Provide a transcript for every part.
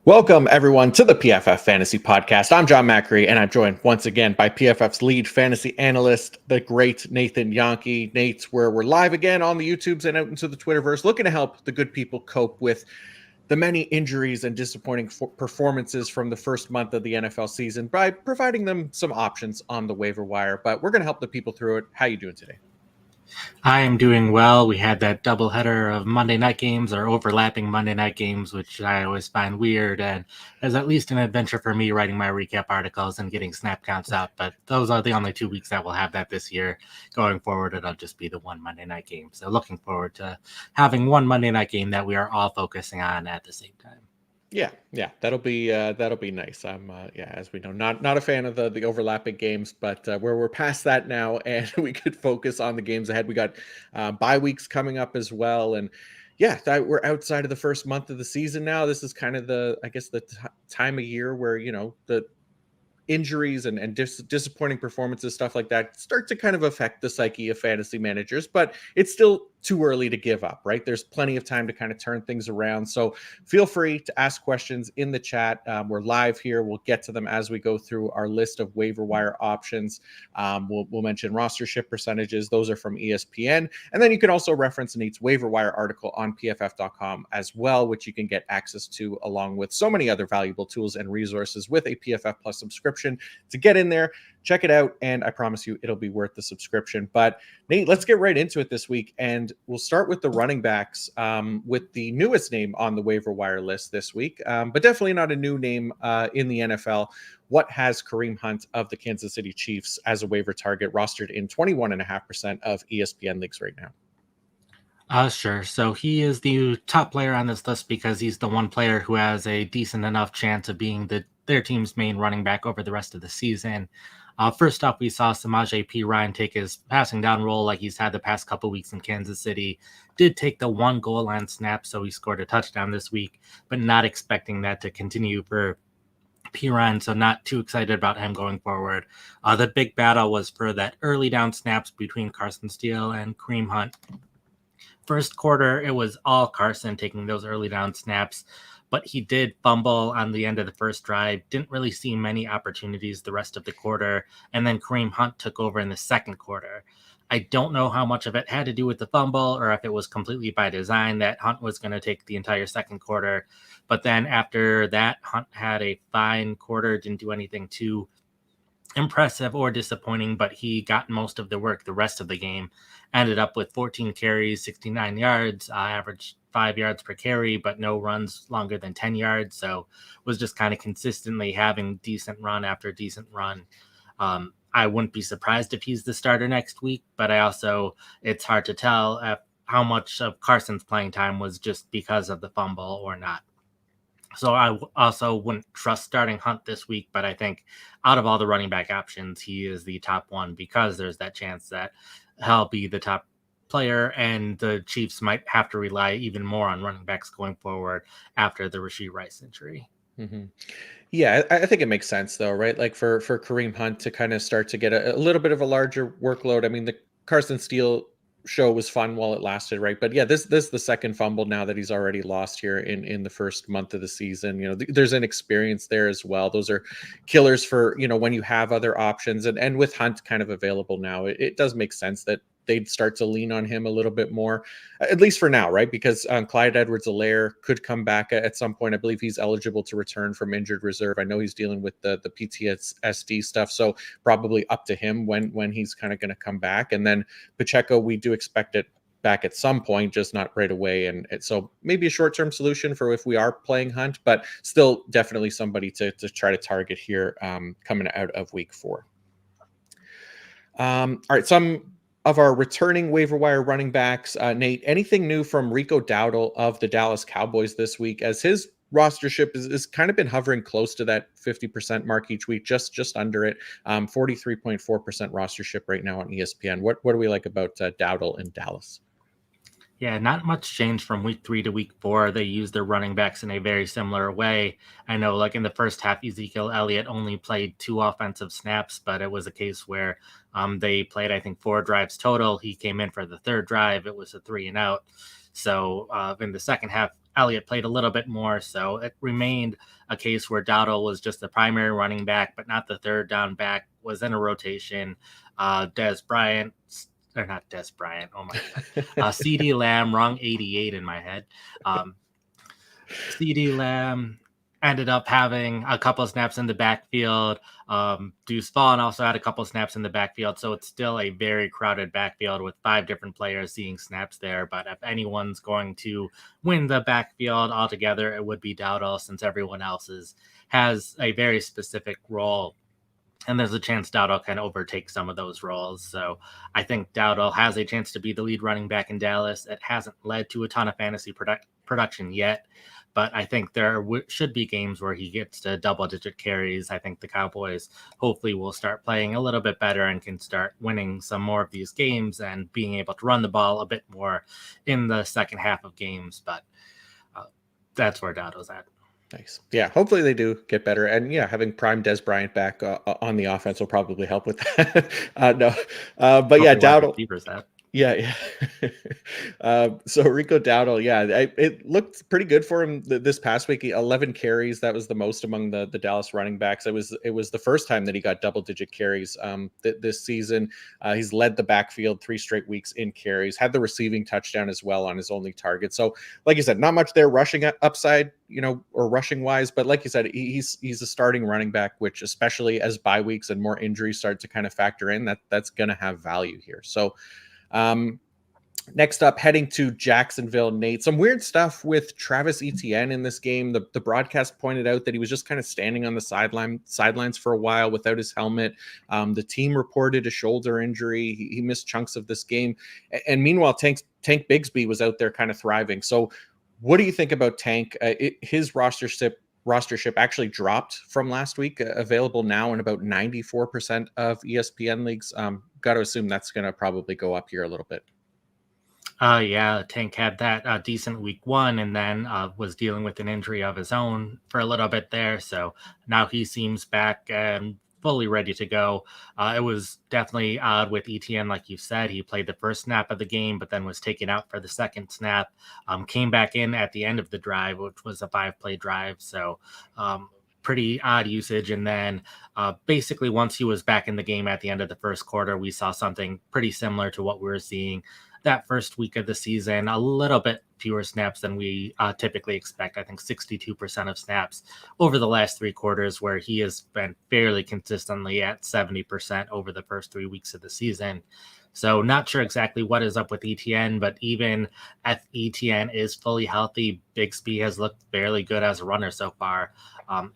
Welcome, everyone, to the PFF Fantasy Podcast. I'm John Macri, and I'm joined once again by PFF's lead fantasy analyst, the great Nathan Jahnke. Nate, we're live again on the YouTubes and out into the Twitterverse, looking to help the good people cope with the many injuries and disappointing performances from the first month of the NFL season by providing them some options on the waiver wire. But we're going to help the people through it. How are you doing today? I am doing well. We had that doubleheader of Monday night games or overlapping Monday night games, which I always find weird. And as at least an adventure for me writing my recap articles and getting snap counts out. But those are the only 2 weeks that we'll have that this year. Going forward, it'll just be the one Monday night game. So looking forward to having one Monday night game that we are all focusing on at the same time. Yeah, that'll be nice. I'm as we know, not a fan of the overlapping games, but where we're past that now, and we could focus on the games ahead. We got bye weeks coming up as well, and we're outside of the first month of the season now. This is kind of the time of year where the injuries and disappointing performances, stuff like that, start to kind of affect the psyche of fantasy managers, but it's still too early to give up, right? There's plenty of time to kind of turn things around. So feel free to ask questions in the chat. We're live here. We'll get to them as we go through our list of waiver wire options. We'll mention rostership percentages. Those are from ESPN. And then you can also reference Nate's waiver wire article on PFF.com as well, which you can get access to along with so many other valuable tools and resources with a PFF Plus subscription. To get in there, check it out, and I promise you it'll be worth the subscription. But Nate, let's get right into it this week, and we'll start with the running backs with the newest name on the waiver wire list this week, but definitely not a new name in the NFL. What has Kareem Hunt of the Kansas City Chiefs as a waiver target, rostered in 21.5% of ESPN leagues right now? Sure. So he is the top player on this list because he's the one player who has a decent enough chance of being their team's main running back over the rest of the season. First up, we saw Samaje Perine take his passing down role like he's had the past couple weeks in Kansas City. Did take the one goal line snap, so he scored a touchdown this week, but not expecting that to continue for Perine, so not too excited about him going forward. The big battle was for that early down snaps between Carson Steele and Kareem Hunt. First quarter, it was all Carson taking those early down snaps, but he did fumble on the end of the first drive. Didn't really see many opportunities the rest of the quarter, and then Kareem Hunt took over in the second quarter. I don't know how much of it had to do with the fumble or if it was completely by design that Hunt was going to take the entire second quarter. But then after that, Hunt had a fine quarter, didn't do anything too impressive or disappointing, but he got most of the work the rest of the game. Ended up with 14 carries, 69 yards, averaged 5 yards per carry, but no runs longer than 10 yards. So was just kind of consistently having decent run after decent run. I wouldn't be surprised if he's the starter next week, but it's hard to tell how much of Carson's playing time was just because of the fumble or not. So I also wouldn't trust starting Hunt this week, but I think out of all the running back options, he is the top one because there's that chance that he'll be the top player, and the Chiefs might have to rely even more on running backs going forward after the Rashee Rice injury. Mm-hmm. Yeah, I think it makes sense though, right? Like for Kareem Hunt to kind of start to get a little bit of a larger workload. I mean, the Carson Steele show was fun while it lasted, right? But yeah, this is the second fumble now that he's already lost here in the first month of the season. There's an experience there as well. Those are killers for when you have other options, and with Hunt kind of available now, it does make sense that they'd start to lean on him a little bit more, at least for now, right? Because Clyde Edwards-Helaire could come back at some point. I believe he's eligible to return from injured reserve. I know he's dealing with the PTSD stuff, so probably up to him when he's kind of going to come back. And then Pacheco, we do expect it back at some point, just not right away. And so maybe a short-term solution for if we are playing Hunt, but still definitely somebody to try to target here coming out of week 4. All right, some of our returning waiver wire running backs. Nate, anything new from Rico Dowdle of the Dallas Cowboys this week, as his rostership is kind of been hovering close to that 50% mark each week, just under it. 43.4% rostership right now on ESPN. What do we like about Dowdle in Dallas? Yeah, not much change from week 3 to week 4. They use their running backs in a very similar way. I know, like in the first half, Ezekiel Elliott only played 2 offensive snaps, but it was a case where they played, I think, 4 drives total. He came in for the third drive. It was a 3-and-out. So in the second half, Elliott played a little bit more. So it remained a case where Dowdle was just the primary running back, but not the third down back, was in a rotation. Des Bryant, or not Des Bryant, oh my God. CD Lamb, wrong 88 in my head. CD Lamb ended up having a couple of snaps in the backfield. Deuce Vaughn also had a couple of snaps in the backfield. So it's still a very crowded backfield with 5 different players seeing snaps there. But if anyone's going to win the backfield altogether, it would be Dowdle, since everyone else has a very specific role. And there's a chance Dowdle can overtake some of those roles. So I think Dowdle has a chance to be the lead running back in Dallas. It hasn't led to a ton of fantasy production yet, but I think there should be games where he gets to double-digit carries. I think the Cowboys hopefully will start playing a little bit better and can start winning some more of these games and being able to run the ball a bit more in the second half of games. But that's where Dowdle's at. Nice. Yeah, hopefully they do get better. And yeah, having prime Des Bryant back on the offense will probably help with that. No, but yeah, Dowdle. Yeah. So Rico Dowdle, yeah, it looked pretty good for him this past week. 11 carries, that was the most among the Dallas running backs. It was the first time that he got double-digit carries this season. He's led the backfield 3 straight weeks in carries, had the receiving touchdown as well on his only target. So, like you said, not much there rushing upside, or rushing wise, but like you said, he's a starting running back, which, especially as bye weeks and more injuries start to kind of factor in, that's going to have value here. So, next up, heading to Jacksonville, Nate. Some weird stuff with Travis Etienne in this game. The broadcast pointed out that he was just kind of standing on the sidelines for a while without his helmet. The team reported a shoulder injury. He missed chunks of this game. And meanwhile, Tank Bigsby was out there kind of thriving. So what do you think about Tank? His rostership actually dropped from last week, available now in about 94% of ESPN leagues. Got to assume that's going to probably go up here a little bit. Yeah, Tank had that decent week 1 and then was dealing with an injury of his own for a little bit there. So now he seems back and fully ready to go. It was definitely odd with Etienne, like you said. He played the first snap of the game, but then was taken out for the second snap. Came back in at the end of the drive, which was a 5-play drive. So pretty odd usage. And then basically once he was back in the game at the end of the first quarter, we saw something pretty similar to what we were seeing that first week of the season. A little bit fewer snaps than we typically expect. I think 62% of snaps over the last 3 quarters, where he has been fairly consistently at 70% over the first 3 weeks of the season. So not sure exactly what is up with Etienne, but even if Etienne is fully healthy, Bigsby has looked fairly good as a runner so far.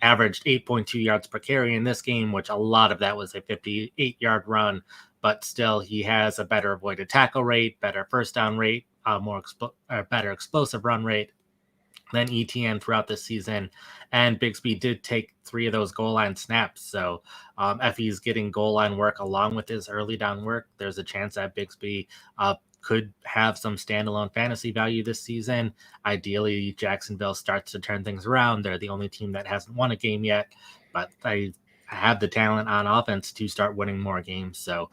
Averaged 8.2 yards per carry in this game, which a lot of that was a 58-yard run. But still, he has a better avoided tackle rate, better first down rate, better explosive run rate than Etienne throughout this season. And Bigsby did take 3 of those goal line snaps. So if he's getting goal line work along with his early down work, there's a chance that Bigsby could have some standalone fantasy value this season. Ideally, Jacksonville starts to turn things around. They're the only team that hasn't won a game yet, but they have the talent on offense to start winning more games. So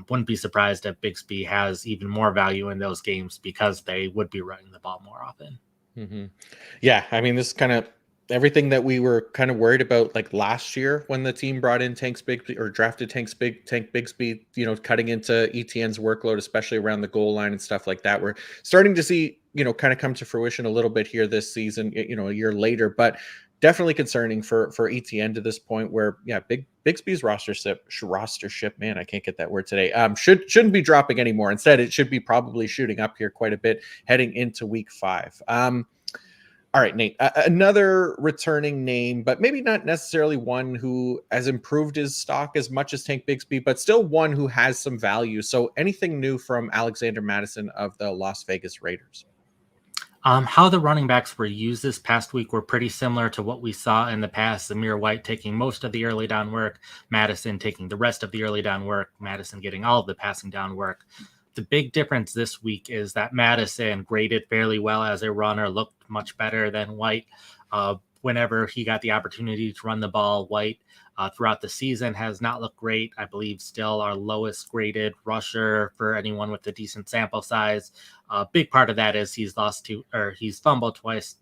wouldn't be surprised if Bigsby has even more value in those games because they would be running the ball more often. Mm-hmm. Yeah, I mean, this is kind of everything that we were kind of worried about, like last year when the team brought in Tank Bigsby, cutting into Etienne's workload, especially around the goal line and stuff like that. We're starting to see, kind of come to fruition a little bit here this season, a year later, but definitely concerning for Etienne to this point where, yeah, Bigsby's rostership, man, I can't get that word today. Shouldn't be dropping anymore. Instead, it should be probably shooting up here quite a bit heading into week 5. All right, Nate, another returning name, but maybe not necessarily one who has improved his stock as much as Tank Bigsby, but still one who has some value. So anything new from Alexander Mattison of the Las Vegas Raiders? How the running backs were used this past week were pretty similar to what we saw in the past. Zamir White taking most of the early down work, Mattison taking the rest of the early down work, Mattison getting all of the passing down work. The big difference this week is that Madison graded fairly well as a runner, looked much better than White. Whenever he got the opportunity to run the ball, White throughout the season has not looked great. I believe still our lowest graded rusher for anyone with a decent sample size. A big part of that is he's fumbled twice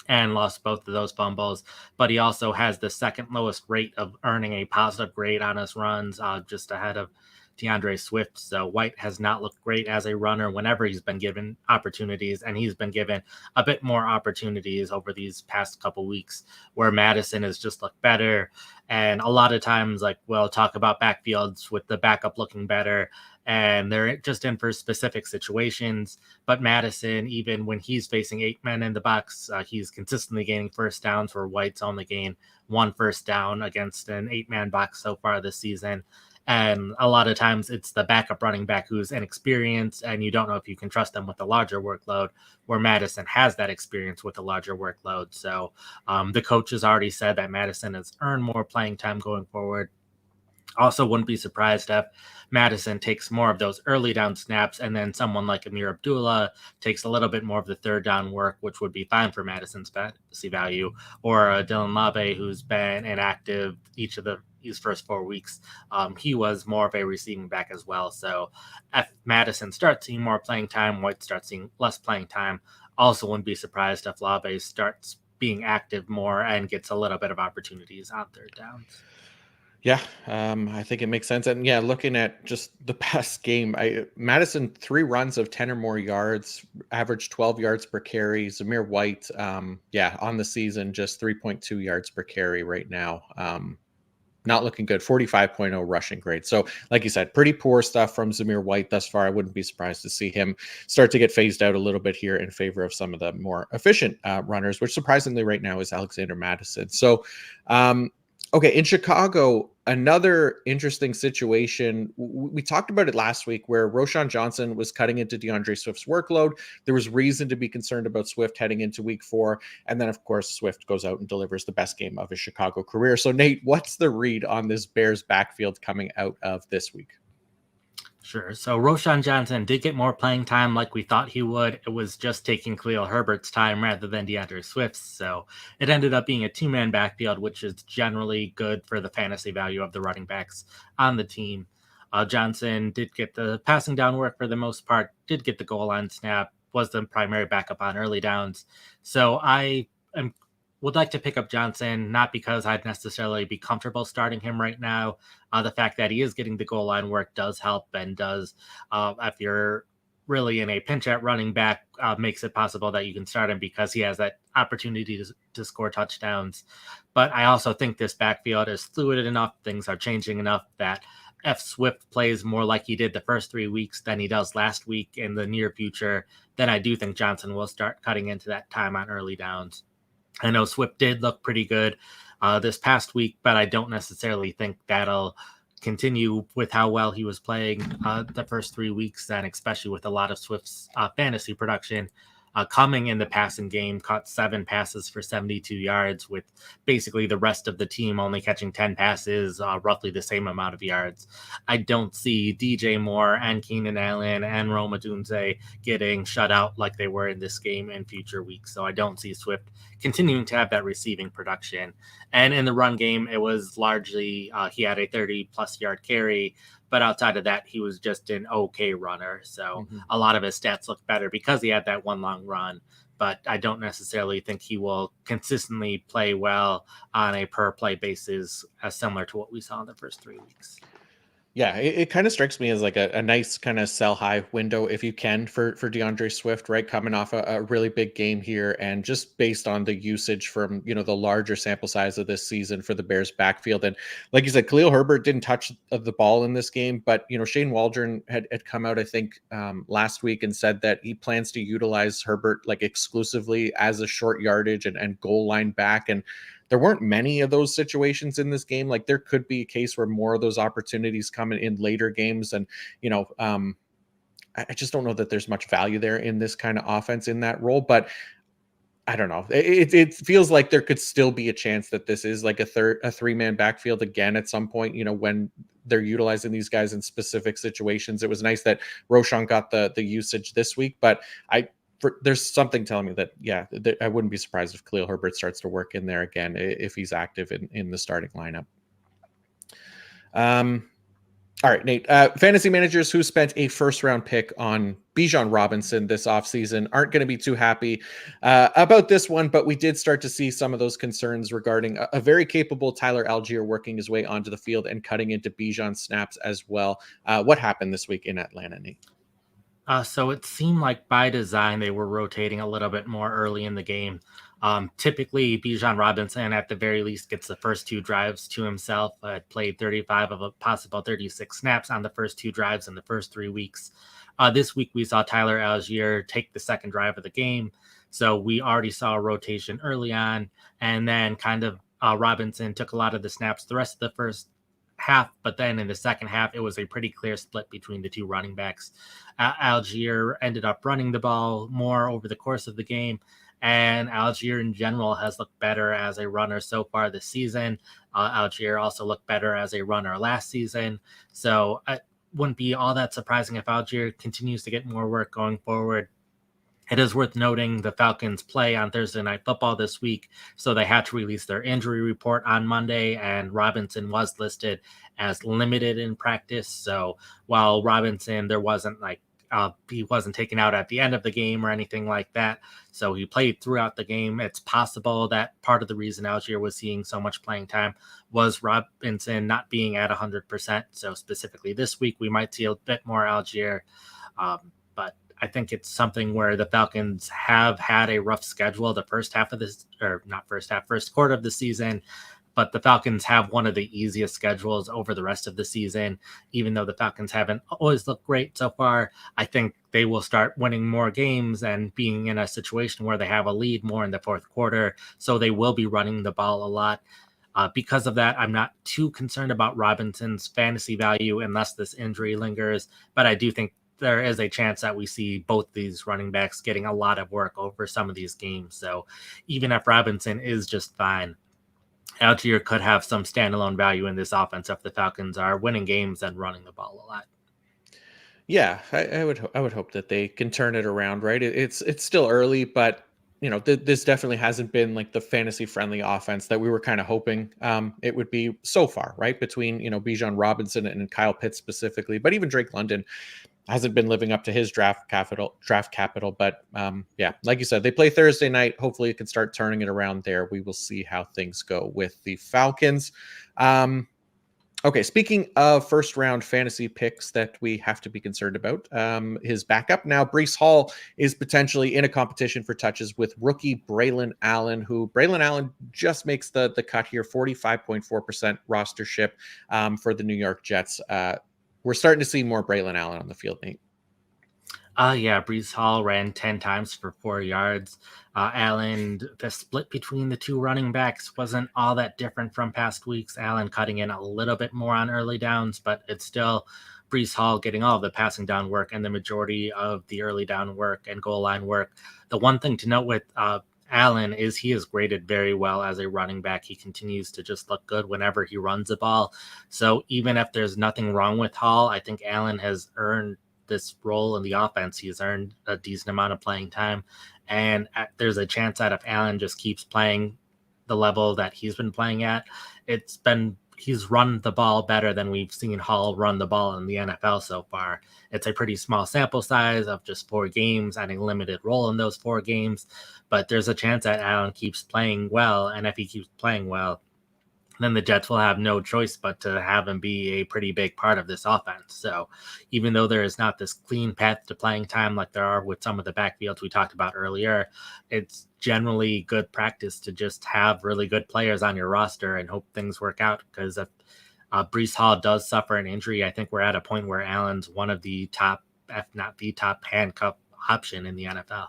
and lost both of those fumbles, but he also has the second lowest rate of earning a positive grade on his runs, just ahead of DeAndre Swift. So White has not looked great as a runner whenever he's been given opportunities, and he's been given a bit more opportunities over these past couple weeks, where Madison has just looked better. And a lot of times, like, we'll talk about backfields with the backup looking better, and they're just in for specific situations. But Madison, even when he's facing 8 men in the box, he's consistently gaining first downs, where White's only gained 1 first down against an 8-man box so far this season. And a lot of times it's the backup running back who's inexperienced, and you don't know if you can trust them with a larger workload, where Madison has that experience with a larger workload. So the coach has already said that Madison has earned more playing time going forward. Also, wouldn't be surprised if Madison takes more of those early down snaps, and then someone like Amir Abdullah takes a little bit more of the third down work, which would be fine for Madison's fantasy value. Or Dylan Labe, who's been inactive each of these first 4 weeks. He was more of a receiving back as well. So if Madison starts seeing more playing time, White starts seeing less playing time. Also, wouldn't be surprised if Labe starts being active more and gets a little bit of opportunities on third downs. Yeah, I think it makes sense. And yeah, looking at just the past game, Madison 3 runs of 10 or more yards, average 12 yards per carry. Zamir White, on the season, just 3.2 yards per carry right now. Not looking good. 45.0 rushing grade. So, like you said, pretty poor stuff from Zamir White thus far. I wouldn't be surprised to see him start to get phased out a little bit here in favor of some of the more efficient runners, which surprisingly right now is Alexander Madison. So, okay, in Chicago, another interesting situation. We talked about it last week where Roschon Johnson was cutting into DeAndre Swift's workload. There was reason to be concerned about Swift heading into week 4. And then, of course, Swift goes out and delivers the best game of his Chicago career. So, Nate, what's the read on this Bears backfield coming out of this week? Sure. So Roschon Johnson did get more playing time like we thought he would. It was just taking Khalil Herbert's time rather than DeAndre Swift's. So it ended up being a 2-man backfield, which is generally good for the fantasy value of the running backs on the team. Johnson did get the passing down work for the most part, did get the goal line snap, was the primary backup on early downs. So would like to pick up Johnson, not because I'd necessarily be comfortable starting him right now. The fact that he is getting the goal line work does help, and does, if you're really in a pinch at running back, makes it possible that you can start him because he has that opportunity to score touchdowns. But I also think this backfield is fluid enough, things are changing enough, that if Swift plays more like he did the first 3 weeks than he does last week in the near future, then I do think Johnson will start cutting into that time on early downs. I know Swift did look pretty good this past week, but I don't necessarily think that'll continue with how well he was playing the first 3 weeks, and especially with a lot of Swift's fantasy production coming in the passing game, caught 7 passes for 72 yards, with basically the rest of the team only catching 10 passes, roughly the same amount of yards. I don't see DJ Moore and Keenan Allen and Rome Odunze getting shut out like they were in this game in future weeks. So I don't see Swift continuing to have that receiving production. And in the run game, it was largely he had a 30-plus yard carry, but outside of that, he was just an okay runner. So a lot of his stats look better because he had that one long run. But I don't necessarily think he will consistently play well on a per play basis, as similar to what we saw in the first 3 weeks. Yeah, it kind of strikes me as like a nice kind of sell high window if you can for DeAndre Swift, right? Coming off a really big game here, and just based on the usage from, the larger sample size of this season for the Bears backfield. And like you said, Khalil Herbert didn't touch the ball in this game, but Shane Waldron had come out, I think, last week and said that he plans to utilize Herbert like exclusively as a short yardage and goal line back. And there weren't many of those situations in this game. Like, there could be a case where more of those opportunities come in later games. And, I just don't know that there's much value there in this kind of offense in that role. But I don't know. It feels like there could still be a chance that this is like a 3-man backfield again at some point, when they're utilizing these guys in specific situations. It was nice that Roshan got the usage this week, but there's something telling me that I wouldn't be surprised if Khalil Herbert starts to work in there again if he's active in the starting lineup. All right, Nate. Fantasy managers who spent a first-round pick on Bijan Robinson this offseason aren't going to be too happy about this one, but we did start to see some of those concerns regarding a very capable Tyler Algier working his way onto the field and cutting into Bijan snaps as well. What happened this week in Atlanta, Nate? So it seemed like by design they were rotating a little bit more early in the game. Typically, Bijan Robinson at the very least gets the first 2 drives to himself. Played 35 of a possible 36 snaps on the first 2 drives in the first 3 weeks. This week we saw Tyler Algier take the second drive of the game. So we already saw a rotation early on, and then kind of Robinson took a lot of the snaps the rest of the first half, but then in the second half, it was a pretty clear split between the 2 running backs. Algier ended up running the ball more over the course of the game, and Algier in general has looked better as a runner so far this season. Algier also looked better as a runner last season, so it wouldn't be all that surprising if Algier continues to get more work going forward. It is worth noting the Falcons play on Thursday Night Football this week, so they had to release their injury report on Monday, and Robinson was listed as limited in practice. So while Robinson, there wasn't he wasn't taken out at the end of the game or anything like that. So he played throughout the game. It's possible that part of the reason Algier was seeing so much playing time was Robinson not being at 100%. So specifically this week, we might see a bit more Algier. But I think it's something where the Falcons have had a rough schedule the first quarter of the season, but the Falcons have one of the easiest schedules over the rest of the season. Even though the Falcons haven't always looked great so far, I think they will start winning more games and being in a situation where they have a lead more in the fourth quarter. So they will be running the ball a lot. Because of that, I'm not too concerned about Robinson's fantasy value unless this injury lingers, but I do think there is a chance that we see both these running backs getting a lot of work over some of these games. So even if Robinson is just fine, Algier could have some standalone value in this offense if the Falcons are winning games and running the ball a lot. Yeah, I would hope that they can turn it around. Right, it's still early, but this definitely hasn't been like the fantasy friendly offense that we were kind of hoping it would be so far. Right, between Bijan Robinson and Kyle Pitts specifically, but even Drake London hasn't been living up to his draft capital. But yeah, like you said, they play Thursday night. Hopefully it can start turning it around there. We will see how things go with the Falcons. Okay, speaking of first round fantasy picks that we have to be concerned about, his backup now, Breece Hall, is potentially in a competition for touches with rookie Braylon Allen, who Braylon Allen just makes the cut here, 45.4% rostership for the New York Jets. We're starting to see more Braylon Allen on the field, Nate. Yeah, Breece Hall ran 10 times for 4 yards. Allen, the split between the 2 running backs wasn't all that different from past weeks. Allen cutting in a little bit more on early downs, but it's still Breece Hall getting all of the passing down work and the majority of the early down work and goal line work. The one thing to note with Allen is he is graded very well as a running back. He continues to just look good whenever he runs the ball. So even if there's nothing wrong with Hall, I think Allen has earned this role in the offense. He's earned a decent amount of playing time. And there's a chance that if Allen just keeps playing the level that he's been playing at, he's run the ball better than we've seen Hall run the ball in the NFL so far. It's a pretty small sample size of just 4 games and a limited role in those 4 games, but there's a chance that Allen keeps playing well, and if he keeps playing well, then the Jets will have no choice but to have him be a pretty big part of this offense. So even though there is not this clean path to playing time like there are with some of the backfields we talked about earlier, it's generally good practice to just have really good players on your roster and hope things work out. Because if Breece Hall does suffer an injury, I think we're at a point where Allen's one of the top, if not the top handcuff option in the NFL.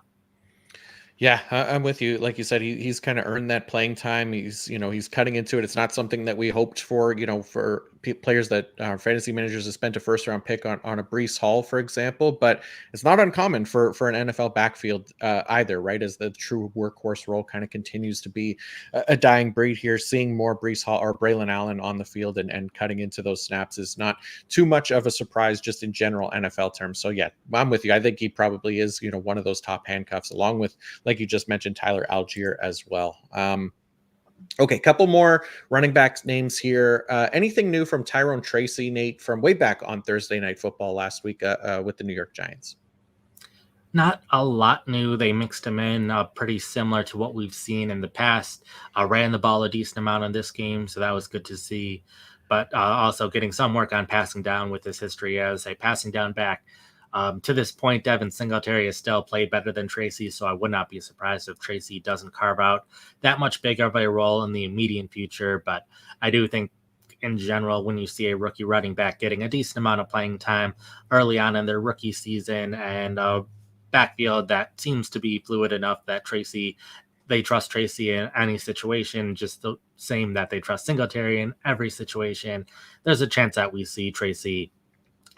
Yeah, I'm with you. Like you said, he's kind of earned that playing time. He's cutting into it. It's not something that we hoped for, for players that fantasy managers have spent a first round pick on a Breece Hall, for example, but it's not uncommon for an NFL backfield either, right? As the true workhorse role kind of continues to be a dying breed here. Seeing more Breece Hall or Braylon Allen on the field and cutting into those snaps is not too much of a surprise just in general NFL terms. So yeah, I'm with you. I think he probably is, one of those top handcuffs, along with, like you just mentioned, Tyler Algier as well. Okay, couple more running backs names here. Anything new from Tyrone Tracy, Nate, from way back on Thursday Night Football last week with the New York Giants? Not a lot new. They mixed him in pretty similar to what we've seen in the past. Ran the ball a decent amount in this game, so that was good to see. But also getting some work on passing down with his history as a passing down back. To this point, Devin Singletary has still played better than Tracy, so I would not be surprised if Tracy doesn't carve out that much bigger of a role in the immediate future. But I do think, in general, when you see a rookie running back getting a decent amount of playing time early on in their rookie season and backfield that seems to be fluid enough that they trust Tracy in any situation, just the same that they trust Singletary in every situation. There's a chance that we see Tracy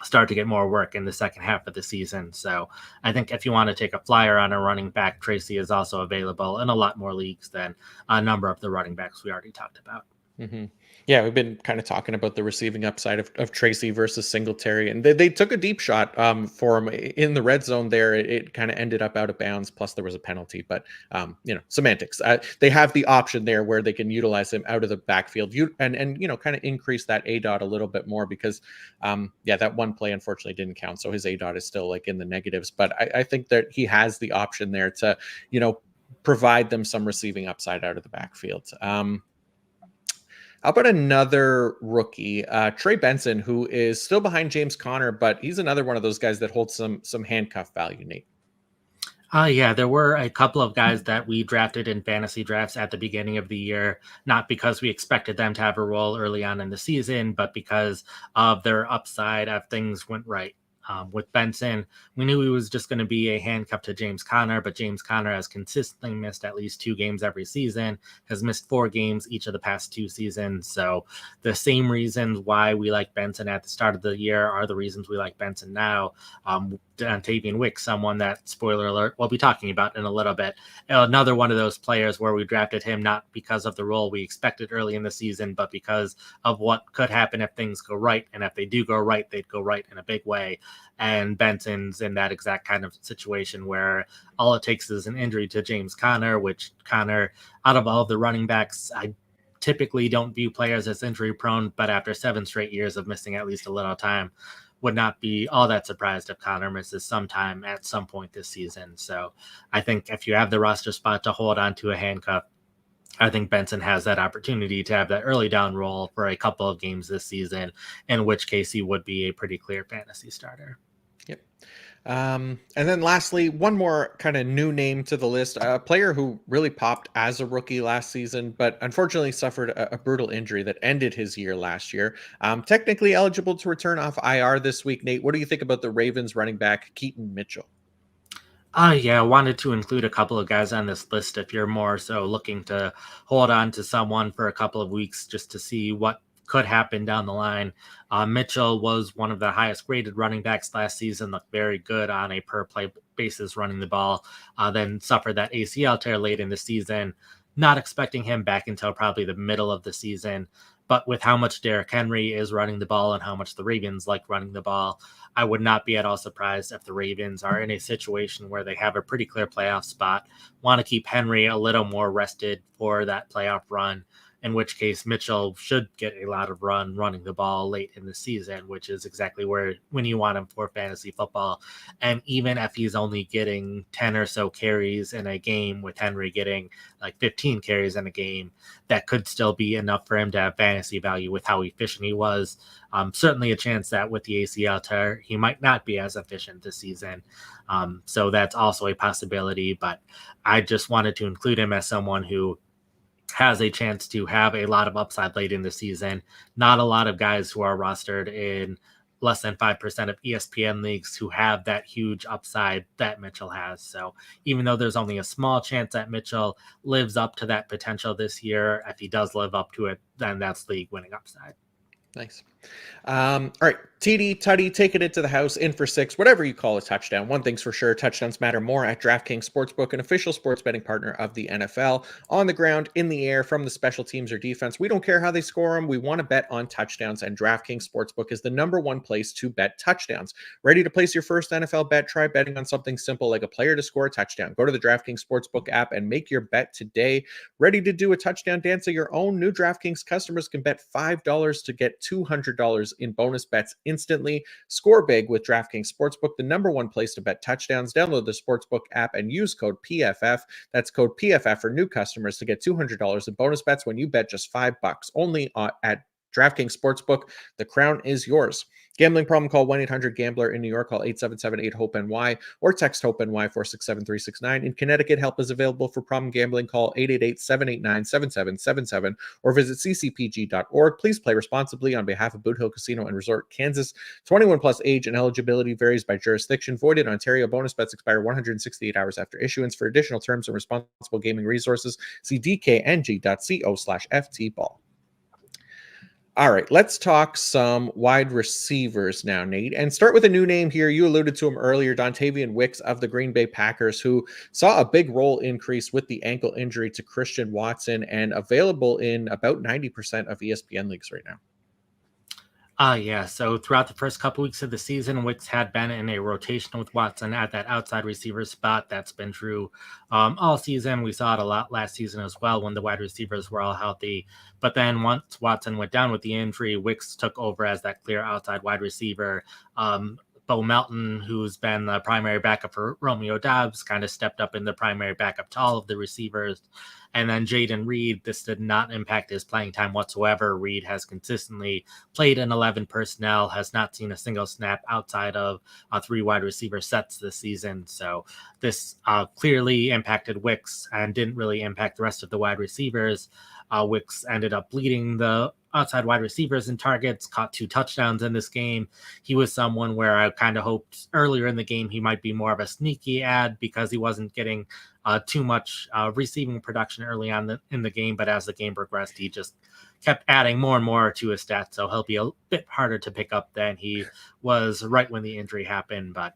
start to get more work in the second half of the season. So I think if you want to take a flyer on a running back, Tracy is also available in a lot more leagues than a number of the running backs we already talked about. Mm-hmm. Yeah, we've been kind of talking about the receiving upside of Tracy versus Singletary, and they took a deep shot for him in the red zone there. It kind of ended up out of bounds, plus there was a penalty, but semantics. They have the option there where they can utilize him out of the backfield and kind of increase that ADOT a little bit more because, that one play unfortunately didn't count. So his ADOT is still like in the negatives, but I think that he has the option there to, provide them some receiving upside out of the backfield. How about another rookie, Trey Benson, who is still behind James Conner, but he's another one of those guys that holds some handcuff value, Nate. Yeah, there were a couple of guys that we drafted in fantasy drafts at the beginning of the year, not because we expected them to have a role early on in the season, but because of their upside if things went right. With Benson, we knew he was just going to be a handcuff to James Conner, but James Conner has consistently missed at least 2 games every season, has missed 4 games each of the past 2 seasons. So the same reasons why we like Benson at the start of the year are the reasons we like Benson now. Dontavian Wicks, someone that, spoiler alert, we'll be talking about in a little bit. Another one of those players where we drafted him not because of the role we expected early in the season, but because of what could happen if things go right. And if they do go right, they'd go right in a big way. And Benson's in that exact kind of situation where all it takes is an injury to James Conner, which Conner, out of all of the running backs, I typically don't view players as injury prone, but after 7 straight years of missing at least a little time, would not be all that surprised if Conner misses some time at some point this season. So I think if you have the roster spot to hold on to a handcuff, I think Benson has that opportunity to have that early down role for a couple of games this season, in which case he would be a pretty clear fantasy starter. Yep. And then lastly, one more kind of new name to the list, a player who really popped as a rookie last season, but unfortunately suffered a brutal injury that ended his year last year. Technically eligible to return off IR this week. Nate, what do you think about the Ravens running back Keaton Mitchell? Yeah, I wanted to include a couple of guys on this list if you're more so looking to hold on to someone for a couple of weeks just to see what could happen down the line. Mitchell was one of the highest graded running backs last season, looked very good on a per play basis running the ball, then suffered that ACL tear late in the season. Not expecting him back until probably the middle of the season. But with how much Derrick Henry is running the ball and how much the Ravens like running the ball, I would not be at all surprised if the Ravens are in a situation where they have a pretty clear playoff spot, want to keep Henry a little more rested for that playoff run, in which case Mitchell should get a lot of running the ball late in the season, which is exactly when you want him for fantasy football. And even if he's only getting 10 or so carries in a game, with Henry getting like 15 carries in a game, that could still be enough for him to have fantasy value with how efficient he was. Certainly a chance that with the ACL tear, he might not be as efficient this season. So that's also a possibility, but I just wanted to include him as someone who has a chance to have a lot of upside late in the season. Not a lot of guys who are rostered in less than 5% of ESPN leagues who have that huge upside that Mitchell has. So even though there's only a small chance that Mitchell lives up to that potential this year, if he does live up to it, then that's league winning upside. Nice. All right, TD, Tutty, taking it to the house, in for 6, whatever you call a touchdown. One thing's for sure, touchdowns matter more at DraftKings Sportsbook, an official sports betting partner of the NFL. On the ground, in the air, from the special teams or defense, we don't care how they score them. We want to bet on touchdowns, and DraftKings Sportsbook is the #1 place to bet touchdowns. Ready to place your first NFL bet? Try betting on something simple like a player to score a touchdown. Go to the DraftKings Sportsbook app and make your bet today. Ready to do a touchdown dance of your own? New DraftKings customers can bet $5 to get $200 in bonus bets instantly. Score big with DraftKings Sportsbook, the #1 place to bet touchdowns. Download the Sportsbook app and use code PFF. That's code PFF for new customers to get $200 in bonus bets when you bet just $5 only at DraftKings Sportsbook. The crown is yours. Gambling problem? Call 1-800-GAMBLER. In New York, call 877-8-HOPE-NY or text HOPE-NY 467-369. In Connecticut, help is available for problem gambling. Call 888-789-7777 or visit ccpg.org. Please play responsibly on behalf of Boot Hill Casino and Resort, Kansas. 21 plus age and eligibility varies by jurisdiction. Void in Ontario. Bonus bets expire 168 hours after issuance. For additional terms and responsible gaming resources, see dkng.co/ftball. All right, let's talk some wide receivers now, Nate, and start with a new name here. You alluded to him earlier, Dontavian Wicks of the Green Bay Packers, who saw a big role increase with the ankle injury to Christian Watson and available in about 90% of ESPN leagues right now. Yeah. So throughout the first couple weeks of the season, Wicks had been in a rotation with Watson at that outside receiver spot. That's been true all season. We saw it a lot last season as well when the wide receivers were all healthy. But then once Watson went down with the injury, Wicks took over as that clear outside wide receiver. Bo Melton, who's been the primary backup for Romeo Doubs, kind of stepped up in the primary backup to all of the receivers. And then Jaden Reed, this did not impact his playing time whatsoever. Reed has consistently played in 11 personnel, has not seen a single snap outside of 3 wide receiver sets this season. So this clearly impacted Wicks and didn't really impact the rest of the wide receivers. Wicks ended up leading the outside wide receivers in targets, caught 2 touchdowns in this game. He was someone where I kind of hoped earlier in the game he might be more of a sneaky ad because he wasn't getting too much receiving production early on in the game. But as the game progressed, he just kept adding more and more to his stats. So he'll be a bit harder to pick up than he was right when the injury happened. But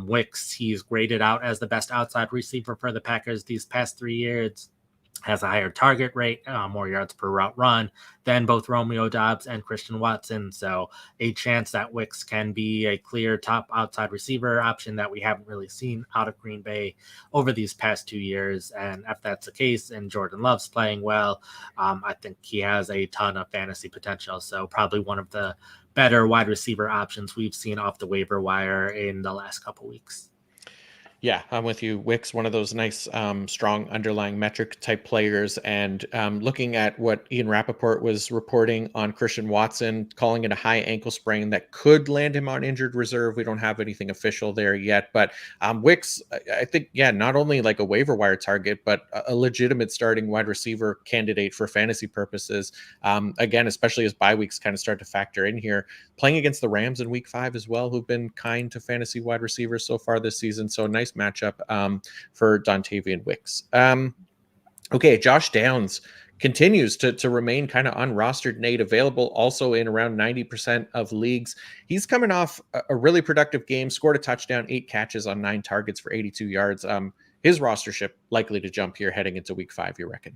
Wicks, he's graded out as the best outside receiver for the Packers these past 3 years. Has a higher target rate, more yards per route run than both Romeo Doubs and Christian Watson. So a chance that Wicks can be a clear top outside receiver option that we haven't really seen out of Green Bay over these past 2 years. And if that's the case and Jordan Love's playing well, I think he has a ton of fantasy potential. So probably one of the better wide receiver options we've seen off the waiver wire in the last couple weeks. Yeah, I'm with you. Wicks, one of those nice, strong underlying metric type players. And looking at what Ian Rappaport was reporting on Christian Watson, calling it a high ankle sprain that could land him on injured reserve. We don't have anything official there yet. But Wicks, I think, yeah, not only like a waiver wire target, but a legitimate starting wide receiver candidate for fantasy purposes. Again, especially as bye weeks kind of start to factor in here. Playing against the Rams in week 5 as well, who've been kind to fantasy wide receivers so far this season. So nice matchup for Dontavian Wicks. Okay, Josh Downs continues to remain kind of unrostered, Nate, available also in around 90% of leagues. He's coming off a really productive game, scored a touchdown, 8 catches on 9 targets for 82 yards. His rostership likely to jump here heading into week 5, you reckon?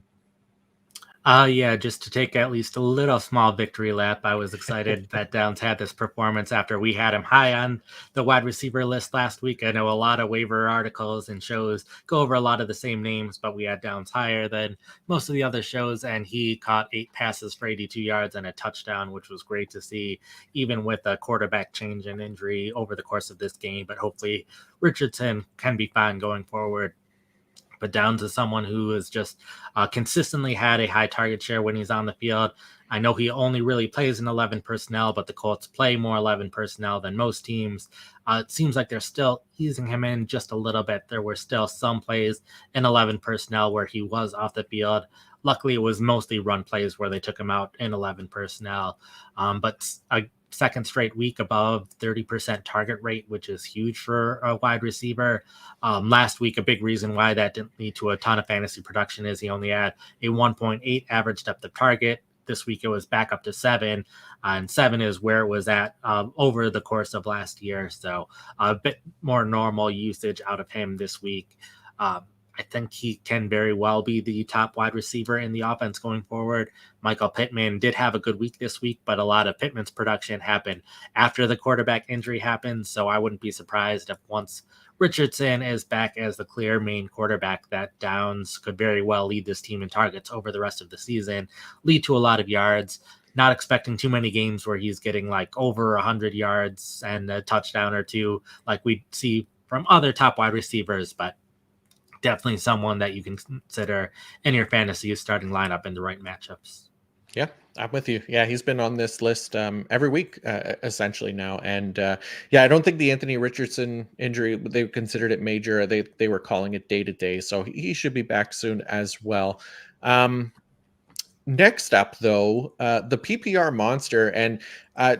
Yeah, just to take at least a little small victory lap. I was excited that Downs had this performance after we had him high on the wide receiver list last week. I know a lot of waiver articles and shows go over a lot of the same names, but we had Downs higher than most of the other shows, and he caught 8 passes for 82 yards and a touchdown, which was great to see, even with a quarterback change and injury over the course of this game. But hopefully Richardson can be fine going forward. But Downs is someone who has just consistently had a high target share when he's on the field. I know he only really plays in 11 personnel, but the Colts play more 11 personnel than most teams. It seems like they're still easing him in just a little bit. There were still some plays in 11 personnel where he was off the field. Luckily, it was mostly run plays where they took him out in 11 personnel. But a second straight week above 30% target rate, which is huge for a wide receiver. Last week, a big reason why that didn't lead to a ton of fantasy production is he only had a 1.8 average depth of target. this week it was back up to 7, and 7 is where it was at over the course of last year. So a bit more normal usage out of him this week. I think he can very well be the top wide receiver in the offense going forward. Michael Pittman did have a good week this week, but a lot of Pittman's production happened after the quarterback injury happened. So I wouldn't be surprised if once Richardson is back as the clear main quarterback, that Downs could very well lead this team in targets over the rest of the season, lead to a lot of yards. Not expecting too many games where he's getting like over 100 yards and a touchdown or two like we see from other top wide receivers, but definitely someone that you can consider in your fantasy starting lineup in the right matchups. Yeah, I'm with you. Yeah, he's been on this list every week, essentially now. And yeah, I don't think the Anthony Richardson injury, they considered it major. They were calling it day to day. So he should be back soon as well. Next up, though, the PPR monster, and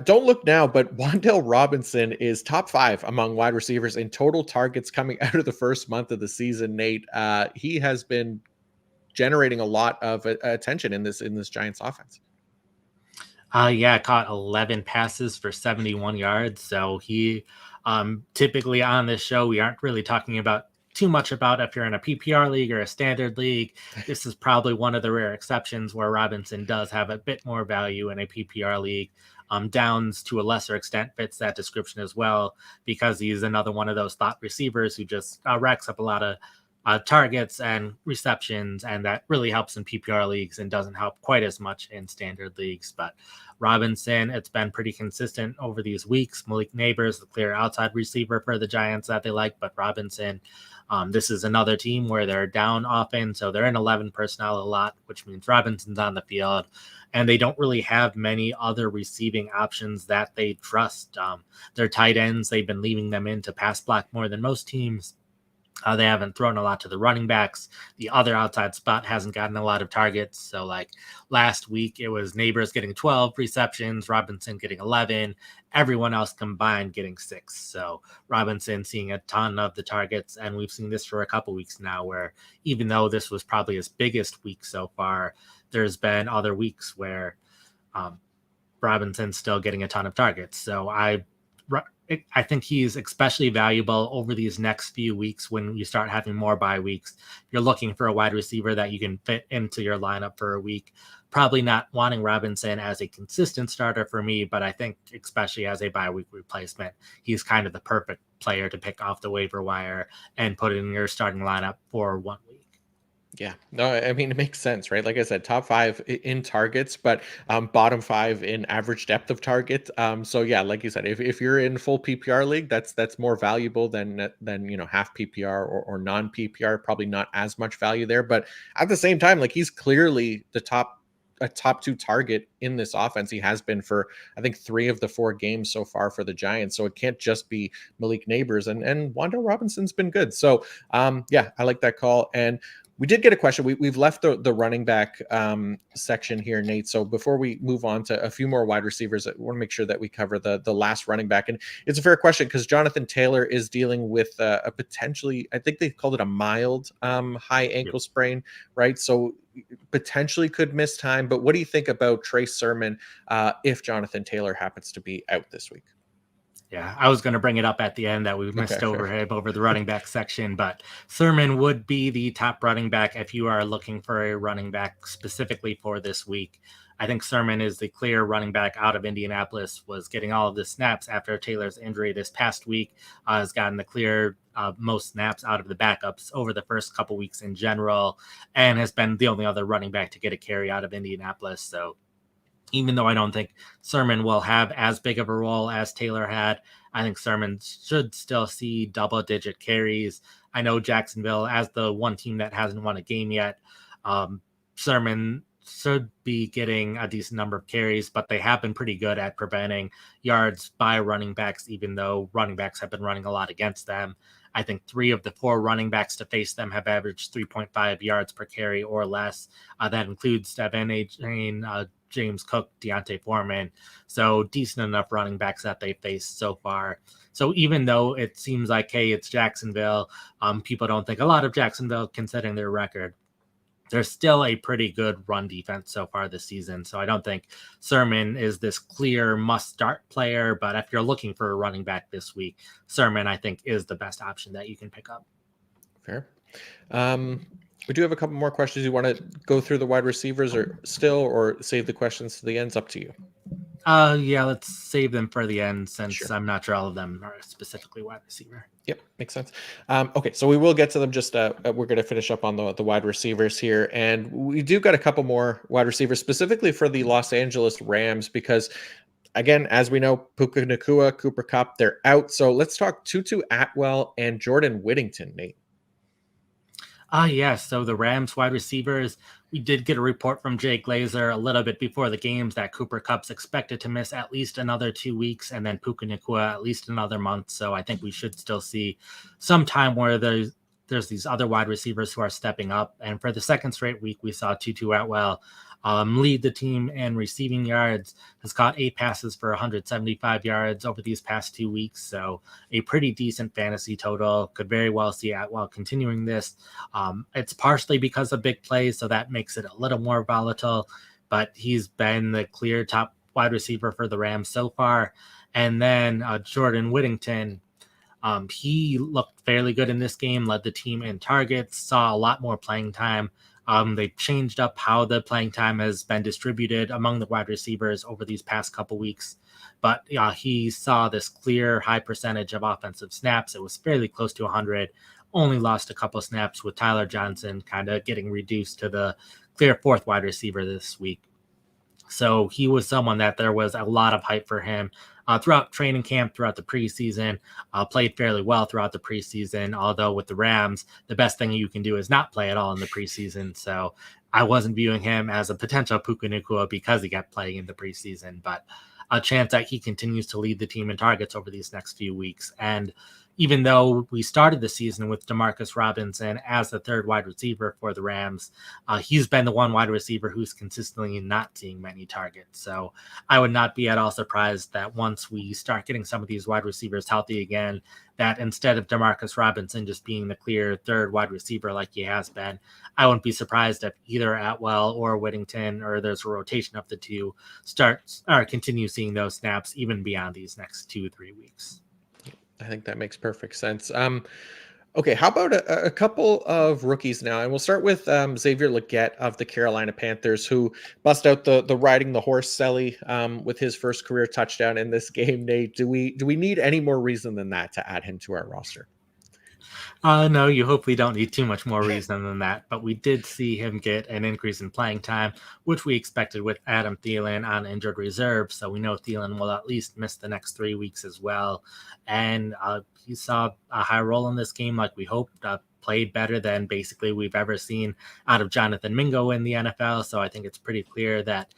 don't look now, but Wan'Dale Robinson is top 5 among wide receivers in total targets coming out of the first month of the season. Nate, he has been generating a lot of attention in this Giants offense. Yeah, caught 11 passes for 71 yards. So he typically on this show, we aren't really talking about too much about if you're in a PPR league or a standard league. This is probably one of the rare exceptions where Robinson does have a bit more value in a PPR league. Downs to a lesser extent fits that description as well, because he's another one of those thought receivers who just racks up a lot of targets and receptions, and that really helps in PPR leagues and doesn't help quite as much in standard leagues. But Robinson, it's been pretty consistent over these weeks. Malik Neighbors, the clear outside receiver for the Giants that they like, but Robinson, this is another team where they're down often, so they're in 11 personnel a lot, which means Robinson's on the field, and they don't really have many other receiving options that they trust. Their tight ends, they've been leaving them in to pass block more than most teams. They haven't thrown a lot to the running backs. The other outside spot hasn't gotten a lot of targets. So like last week, it was Neighbors getting 12 receptions, Robinson getting 11, everyone else combined getting 6. So Robinson seeing a ton of the targets. And we've seen this for a couple weeks now, where even though this was probably his biggest week so far, there's been other weeks where Robinson's still getting a ton of targets. So I think he's especially valuable over these next few weeks when you start having more bye weeks. You're looking for a wide receiver that you can fit into your lineup for a week. Probably not wanting Robinson as a consistent starter for me, but I think especially as a bye week replacement, he's kind of the perfect player to pick off the waiver wire and put in your starting lineup for 1 week. Yeah, no, I mean, it makes sense, right? Like I said, top 5 in targets, but bottom 5 in average depth of target. So yeah, like you said, if you're in full PPR league, that's more valuable than half PPR or non PPR. Probably not as much value there, but at the same time, like he's clearly a top 2 target in this offense. He has been for I think 3 of the 4 games so far for the Giants. So it can't just be Malik Neighbors, and Wan'Dale Robinson's been good. So yeah, I like that call. And we did get a question. We've left the running back section here, Nate. So before we move on to a few more wide receivers, I want to make sure that we cover the last running back. And it's a fair question because Jonathan Taylor is dealing with a potentially, I think they called it a mild high ankle sprain, right? So potentially could miss time. But what do you think about Trey Sermon if Jonathan Taylor happens to be out this week? Yeah, I was going to bring it up at the end that we missed over him over the running back section, but Sermon would be the top running back if you are looking for a running back specifically for this week. I think Sermon is the clear running back out of Indianapolis, was getting all of the snaps after Taylor's injury this past week, has gotten the clear most snaps out of the backups over the first couple weeks in general, and has been the only other running back to get a carry out of Indianapolis. So even though I don't think Sermon will have as big of a role as Taylor had, I think Sermon should still see double-digit carries. I know Jacksonville, as the one team that hasn't won a game yet, Sermon should be getting a decent number of carries, but they have been pretty good at preventing yards by running backs, even though running backs have been running a lot against them. I think 3 of the 4 running backs to face them have averaged 3.5 yards per carry or less. That includes Devin Achane, James Cook, Deontay Foreman. So decent enough running backs that they faced so far. So even though it seems like, hey, it's Jacksonville, people don't think a lot of Jacksonville considering their record. There's still a pretty good run defense so far this season. So I don't think Sermon is this clear must start player. But if you're looking for a running back this week, Sermon, I think, is the best option that you can pick up. Fair. We do have a couple more questions. You want to go through the wide receivers or save the questions to the end? It's up to you. Yeah, let's save them for the end since Sure. I'm not sure all of them are specifically wide receiver. Yep, makes sense. Okay, so we will get to them. Just we're going to finish up on the wide receivers here, and we do got a couple more wide receivers specifically for the Los Angeles Rams because, again, as we know, Puka Nacua, Cooper Kupp, they're out. So let's talk Tutu Atwell and Jordan Whittington, Nate. Yes. So the Rams wide receivers, we did get a report from Jay Glazer a little bit before the games that Cooper Kupp's expected to miss at least another 2 weeks, and then Puka Nacua at least another month. So I think we should still see some time where there's these other wide receivers who are stepping up. And for the second straight week, we saw Tutu Atwell lead the team in receiving yards, has caught 8 passes for 175 yards over these past 2 weeks. So a pretty decent fantasy total. Could very well see Atwell continuing this. It's partially because of big plays, so that makes it a little more volatile, but he's been the clear top wide receiver for the Rams so far. And then Jordan Whittington, he looked fairly good in this game, led the team in targets, saw a lot more playing time. They changed up how the playing time has been distributed among the wide receivers over these past couple weeks. But he saw this clear high percentage of offensive snaps. It was fairly close to 100. Only lost a couple snaps with Tyler Johnson kind of getting reduced to the clear fourth wide receiver this week. So he was someone that there was a lot of hype for him throughout training camp, throughout the preseason, played fairly well throughout the preseason. Although with the Rams, the best thing you can do is not play at all in the preseason. So I wasn't viewing him as a potential Puka Nacua because he kept playing in the preseason, but a chance that he continues to lead the team in targets over these next few weeks. And even though we started the season with Demarcus Robinson as the third wide receiver for the Rams, he's been the one wide receiver who's consistently not seeing many targets. So I would not be at all surprised that once we start getting some of these wide receivers healthy again, that instead of Demarcus Robinson just being the clear third wide receiver like he has been, I wouldn't be surprised if either Atwell or Whittington, or there's a rotation of the two, starts or continue seeing those snaps even beyond these next 2-3 weeks. I think that makes perfect sense. Okay, how about a couple of rookies now? And we'll start with Xavier Legette of the Carolina Panthers, who bust out the riding the horse Selly with his first career touchdown in this game. Nate, do we need any more reason than that to add him to our roster? No, you hopefully don't need too much more reason than that. But we did see him get an increase in playing time, which we expected with Adam Thielen on injured reserve. So we know Thielen will at least miss the next 3 weeks as well. And he saw a high role in this game like we hoped. Played better than basically we've ever seen out of Jonathan Mingo in the NFL. So I think it's pretty clear that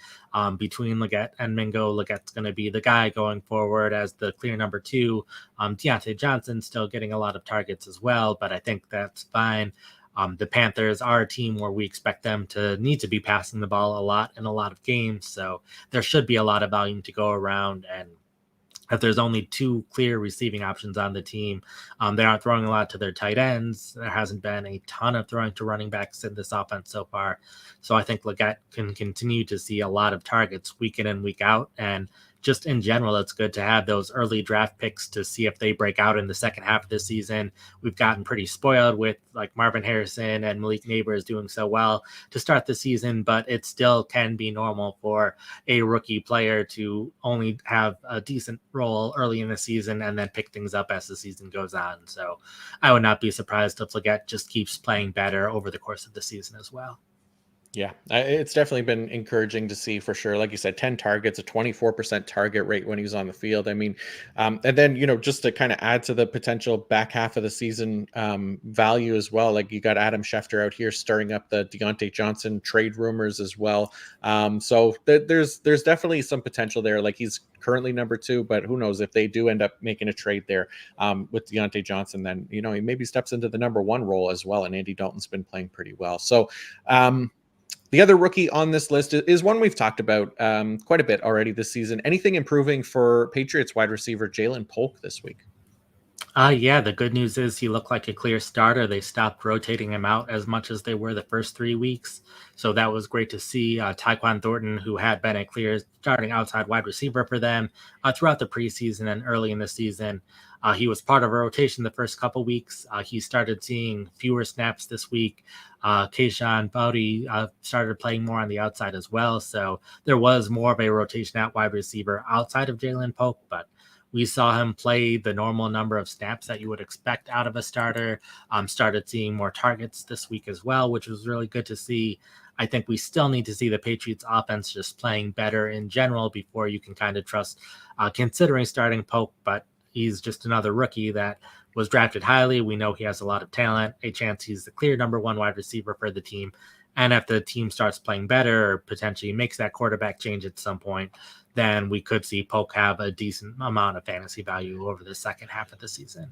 between Legette and Mingo, Legette's going to be the guy going forward as the clear number 2. Deontay Johnson still getting a lot of targets as well, but I think that's fine. The Panthers are a team where we expect them to need to be passing the ball a lot in a lot of games. So there should be a lot of volume to go around. And if there's only 2 clear receiving options on the team, they aren't throwing a lot to their tight ends. There hasn't been a ton of throwing to running backs in this offense so far. So I think Legette can continue to see a lot of targets week in and week out. And just in general, it's good to have those early draft picks to see if they break out in the second half of the season. We've gotten pretty spoiled with like Marvin Harrison and Malik Neighbors doing so well to start the season, but it still can be normal for a rookie player to only have a decent role early in the season and then pick things up as the season goes on. So I would not be surprised if Legette just keeps playing better over the course of the season as well. Yeah, it's definitely been encouraging to see for sure. Like you said, 10 targets, a 24% target rate when he was on the field. I mean, and then, just to kind of add to the potential back half of the season value as well, like you got Adam Schefter out here stirring up the Deontay Johnson trade rumors as well. So there's definitely some potential there. Like he's currently number 2, but who knows if they do end up making a trade there with Deontay Johnson, then, he maybe steps into the number 1 role as well. And Andy Dalton's been playing pretty well. So, the other rookie on this list is one we've talked about quite a bit already this season. Anything improving for Patriots wide receiver Jalen Polk this week? Yeah, the good news is he looked like a clear starter. They stopped rotating him out as much as they were the first 3 weeks. So that was great to see. Tyquan Thornton, who had been a clear starting outside wide receiver for them throughout the preseason and early in the season, he was part of a rotation the first couple weeks. He started seeing fewer snaps this week. Keishawn Bowdy started playing more on the outside as well. So there was more of a rotation at wide receiver outside of Jalen Polk, but we saw him play the normal number of snaps that you would expect out of a starter. Started seeing more targets this week as well, which was really good to see. I think we still need to see the Patriots offense just playing better in general before you can kind of trust considering starting Pope, but he's just another rookie that was drafted highly. We know he has a lot of talent, a chance he's the clear number one wide receiver for the team. And if the team starts playing better or potentially makes that quarterback change at some point, then we could see Polk have a decent amount of fantasy value over the second half of the season.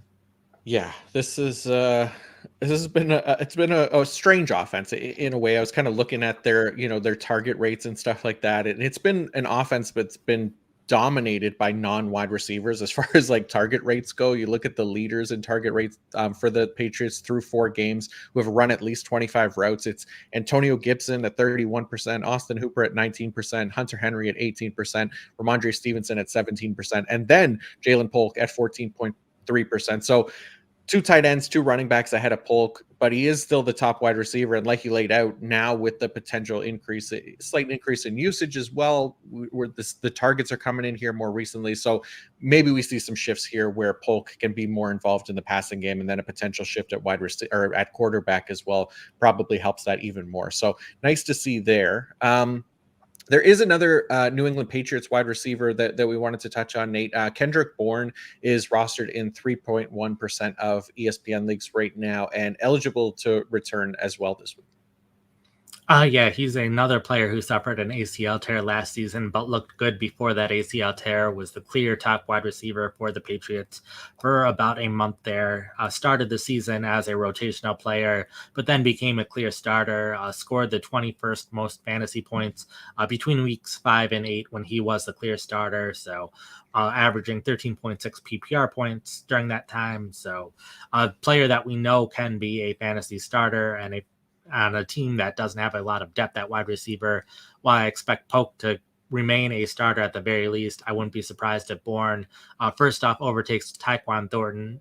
Yeah, this has been it's been a strange offense in a way. I was kind of looking at their their target rates and stuff like that, and it's been an offense that's been dominated by non-wide receivers as far as like target rates go. You look at the leaders in target rates for the Patriots through 4 games who have run at least 25 routes. It's Antonio Gibson at 31%, Austin Hooper at 19%, Hunter Henry at 18%, Ramondre Stevenson at 17%, and then Jalen Polk at 14.3%. So 2 tight ends, 2 running backs ahead of Polk, but he is still the top wide receiver. And like you laid out, now with the potential increase, slight increase in usage as well, where the targets are coming in here more recently. So maybe we see some shifts here where Polk can be more involved in the passing game, and then a potential shift at wide receiver or at quarterback as well probably helps that even more. So nice to see there. There is another New England Patriots wide receiver that we wanted to touch on, Nate. Kendrick Bourne is rostered in 3.1% of ESPN leagues right now and eligible to return as well this week. Yeah, he's another player who suffered an ACL tear last season, but looked good before that ACL tear. Was the clear top wide receiver for the Patriots for about a month there. Started the season as a rotational player, but then became a clear starter. Scored the 21st most fantasy points between weeks 5 and 8 when he was the clear starter. So averaging 13.6 PPR points during that time. So a player that we know can be a fantasy starter and on a team that doesn't have a lot of depth at wide receiver. While I expect Polk to remain a starter at the very least, I wouldn't be surprised if Bourne first off overtakes Tyquan Thornton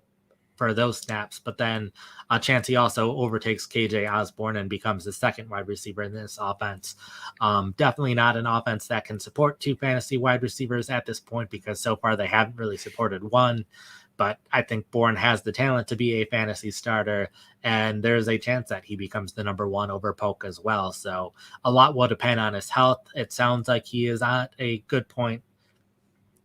for those snaps, but then a chance he also overtakes KJ Osborne and becomes the second wide receiver in this offense. Definitely not an offense that can support 2 fantasy wide receivers at this point because so far they haven't really supported one. But I think Bourne has the talent to be a fantasy starter, and there's a chance that he becomes the number one over Polk as well. So a lot will depend on his health. It sounds like he is at a good point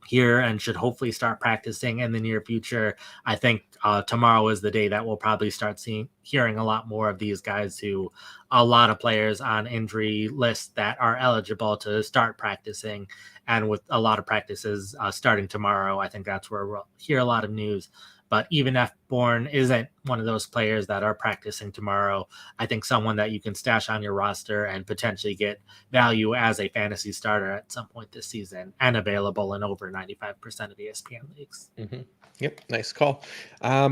here and should hopefully start practicing in the near future. I think tomorrow is the day that we'll probably start hearing a lot more of these guys who a lot of players on injury lists that are eligible to start practicing. And with a lot of practices starting tomorrow, I think that's where we'll hear a lot of news. But even if Bourne isn't one of those players that are practicing tomorrow, I think someone that you can stash on your roster and potentially get value as a fantasy starter at some point this season and available in over 95% of ESPN leagues. Mm-hmm. Yep, nice call. All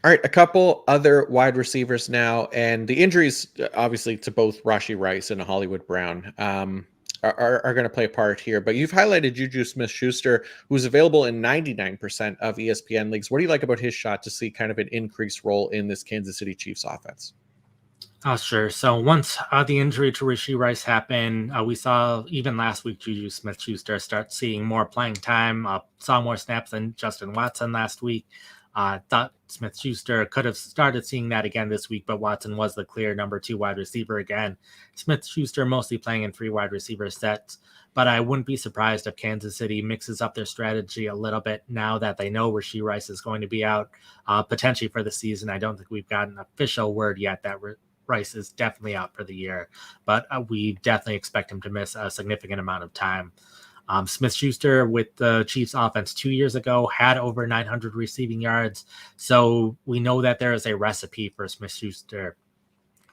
right, a couple other wide receivers now, and the injuries, obviously, to both Rashee Rice and Hollywood Brown. Are going to play a part here, but you've highlighted Juju Smith-Schuster, who's available in 99% of ESPN leagues. What do you like about his shot to see kind of an increased role in this Kansas City Chiefs offense? Oh, sure. So once the injury to Rashee Rice happened, we saw even last week Juju Smith-Schuster start seeing more playing time. Saw more snaps than Justin Watson last week. Thought Smith-Schuster could have started seeing that again this week, but Watson was the clear number 2 wide receiver again. Smith-Schuster mostly playing in 3 wide receiver sets, but I wouldn't be surprised if Kansas City mixes up their strategy a little bit now that they know Rashee Rice is going to be out potentially for the season. I don't think we've got an official word yet that Rice is definitely out for the year, but we definitely expect him to miss a significant amount of time. Smith-Schuster with the Chiefs offense 2 years ago had over 900 receiving yards. So we know that there is a recipe for Smith-Schuster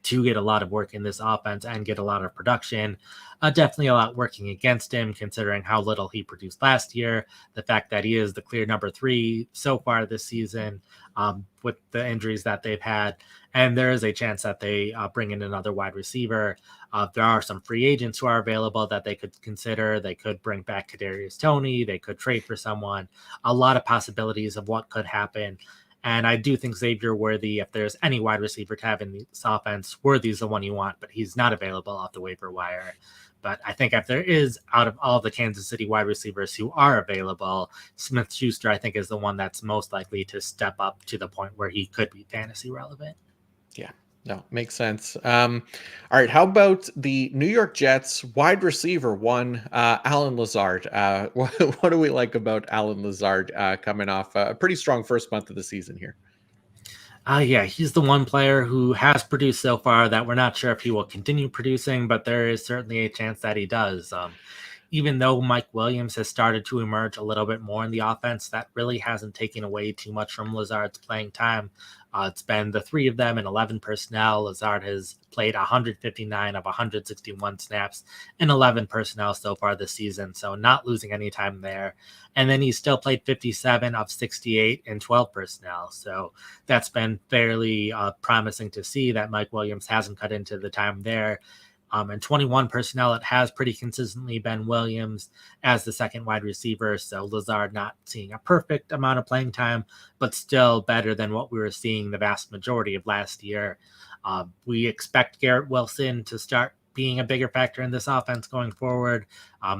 to get a lot of work in this offense and get a lot of production. Definitely a lot working against him, considering how little he produced last year. The fact that he is the clear number 3 so far this season, with the injuries that they've had. And there is a chance that they bring in another wide receiver. There are some free agents who are available that they could consider. They could bring back Kadarius Toney. They could trade for someone. A lot of possibilities of what could happen. And I do think Xavier Worthy, if there's any wide receiver to have in this offense, Worthy's the one you want, but he's not available off the waiver wire. But I think if there is, out of all the Kansas City wide receivers who are available, Smith-Schuster, I think, is the one that's most likely to step up to the point where he could be fantasy relevant. Yeah, no, makes sense. All right, how about the New York Jets wide receiver one, Alan Lazard? What do we like about Alan Lazard coming off a pretty strong first month of the season here? Yeah, he's the one player who has produced so far that we're not sure if he will continue producing, but there is certainly a chance that he does. Even though Mike Williams has started to emerge a little bit more in the offense, that really hasn't taken away too much from Lazard's playing time. It's been the 3 of them in 11 personnel. Lazard has played 159 of 161 snaps in 11 personnel so far this season, so not losing any time there. And then he's still played 57 of 68 in 12 personnel, so that's been fairly promising to see that Mike Williams hasn't cut into the time there. And 21 personnel, it has pretty consistently been Williams as the second wide receiver. So Lazard not seeing a perfect amount of playing time, but still better than what we were seeing the vast majority of last year. We expect Garrett Wilson to start being a bigger factor in this offense going forward.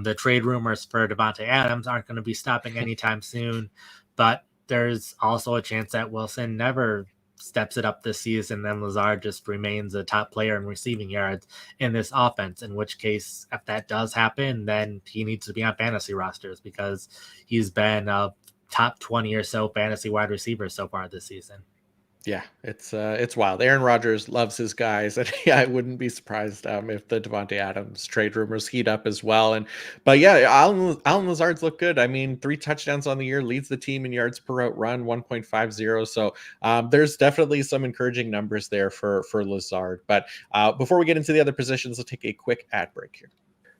The trade rumors for Davante Adams aren't going to be stopping anytime soon, but there's also a chance that Wilson never steps it up this season, then Lazard just remains a top player in receiving yards in this offense, in which case, if that does happen, then he needs to be on fantasy rosters because he's been a top 20 or so fantasy wide receiver so far this season. Yeah, it's wild. Aaron Rodgers loves his guys, and yeah, I wouldn't be surprised if the Davante Adams trade rumors heat up as well. But yeah, Alan Lazard's look good. I mean, 3 touchdowns on the year, leads the team in yards per route run, 1.50. So there's definitely some encouraging numbers there for Lazard. But before we get into the other positions, let's take a quick ad break here.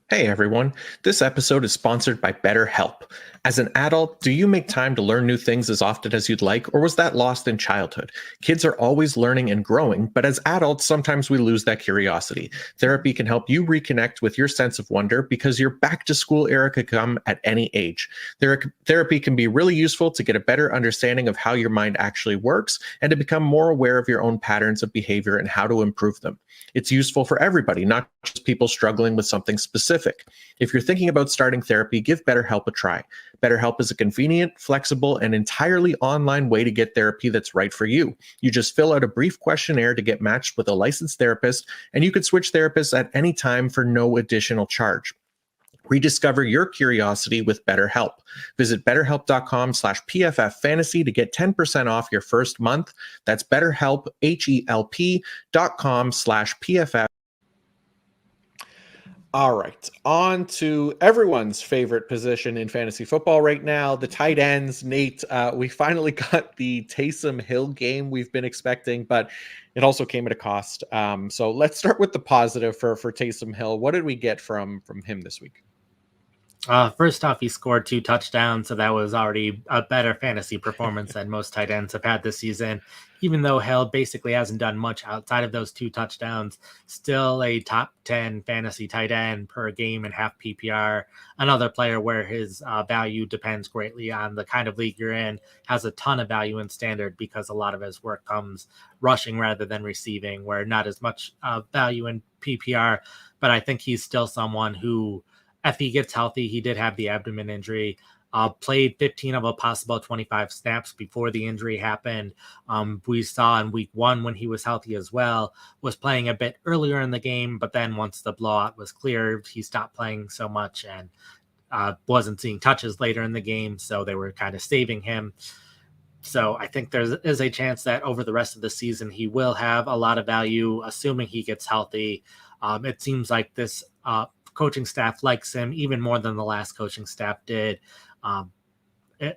Hey everyone, this episode is sponsored by BetterHelp. As an adult, do you make time to learn new things as often as you'd like, or was that lost in childhood? Kids are always learning and growing, but as adults, sometimes we lose that curiosity. Therapy can help you reconnect with your sense of wonder because your back-to-school era could come at any age. Therapy can be really useful to get a better understanding of how your mind actually works and to become more aware of your own patterns of behavior and how to improve them. It's useful for everybody, not just people struggling with something specific. If you're thinking about starting therapy, give BetterHelp a try. BetterHelp is a convenient, flexible, and entirely online way to get therapy that's right for you. You just fill out a brief questionnaire to get matched with a licensed therapist, and you could switch therapists at any time for no additional charge. Rediscover your curiosity with BetterHelp. Visit betterhelp.com/PFF fantasy to get 10% off your first month. That's BetterHelp, HELP.com/PFF. All right, on to everyone's favorite position in fantasy football right now, the tight ends. Nate, we finally got the Taysom Hill game we've been expecting, but it also came at a cost. So let's start with the positive for Taysom Hill. What did we get from him this week? First off, he scored 2 touchdowns, so that was already a better fantasy performance than most tight ends have had this season. Even though Hill basically hasn't done much outside of those 2 touchdowns, still a top 10 fantasy tight end per game and half PPR. Another player where his value depends greatly on the kind of league you're in, has a ton of value in standard because a lot of his work comes rushing rather than receiving, where not as much value in PPR. But I think he's still someone who, if he gets healthy, he did have the abdomen injury, played 15 of a possible 25 snaps before the injury happened. We saw in week 1 when he was healthy as well, was playing a bit earlier in the game, but then once the blowout was cleared, he stopped playing so much and wasn't seeing touches later in the game, so they were kind of saving him. So I think there is a chance that over the rest of the season, he will have a lot of value, assuming he gets healthy. It seems like this coaching staff likes him even more than the last coaching staff did.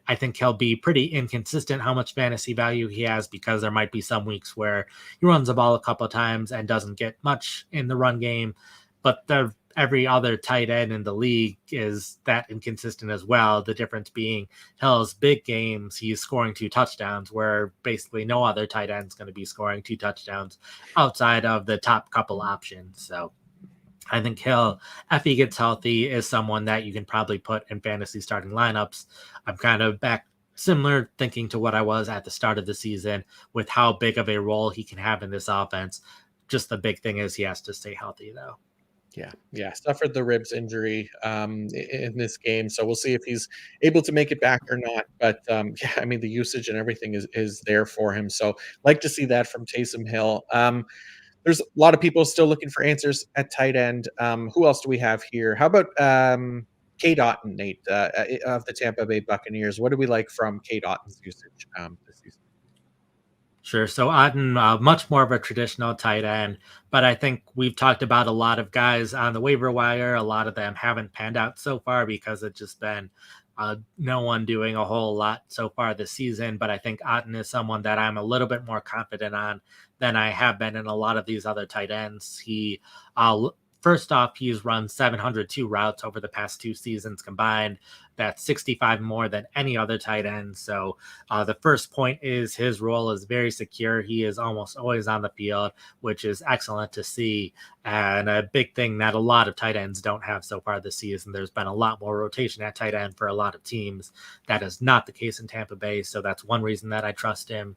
I think he'll be pretty inconsistent how much fantasy value he has, because there might be some weeks where he runs the ball a couple of times and doesn't get much in the run game. But every other tight end in the league is that inconsistent as well. The difference being Hill's big games, he's scoring 2 touchdowns, where basically no other tight end is going to be scoring 2 touchdowns outside of the top couple options. So I think Hill, if he gets healthy, is someone that you can probably put in fantasy starting lineups. I'm kind of back similar thinking to what I was at the start of the season with how big of a role he can have in this offense. Just the big thing is he has to stay healthy, though. Yeah, suffered the ribs injury in this game, so we'll see if he's able to make it back or not. But yeah, I mean the usage and everything is there for him, so like to see that from Taysom Hill. There's a lot of people still looking for answers at tight end. Who else do we have here? How about K. Otton, Nate, of the Tampa Bay Buccaneers? What do we like from K. Otton's usage this season? Sure. So Otton, much more of a traditional tight end, but I think we've talked about a lot of guys on the waiver wire. A lot of them haven't panned out so far because it's just been no one doing a whole lot so far this season. But I think Otton is someone that I'm a little bit more confident on than I have been in a lot of these other tight ends. First off, he's run 702 routes over the past 2 seasons combined. That's 65 more than any other tight end. So the first point is his role is very secure. He is almost always on the field, which is excellent to see. And a big thing that a lot of tight ends don't have so far this season. There's been a lot more rotation at tight end for a lot of teams. That is not the case in Tampa Bay. So that's one reason that I trust him.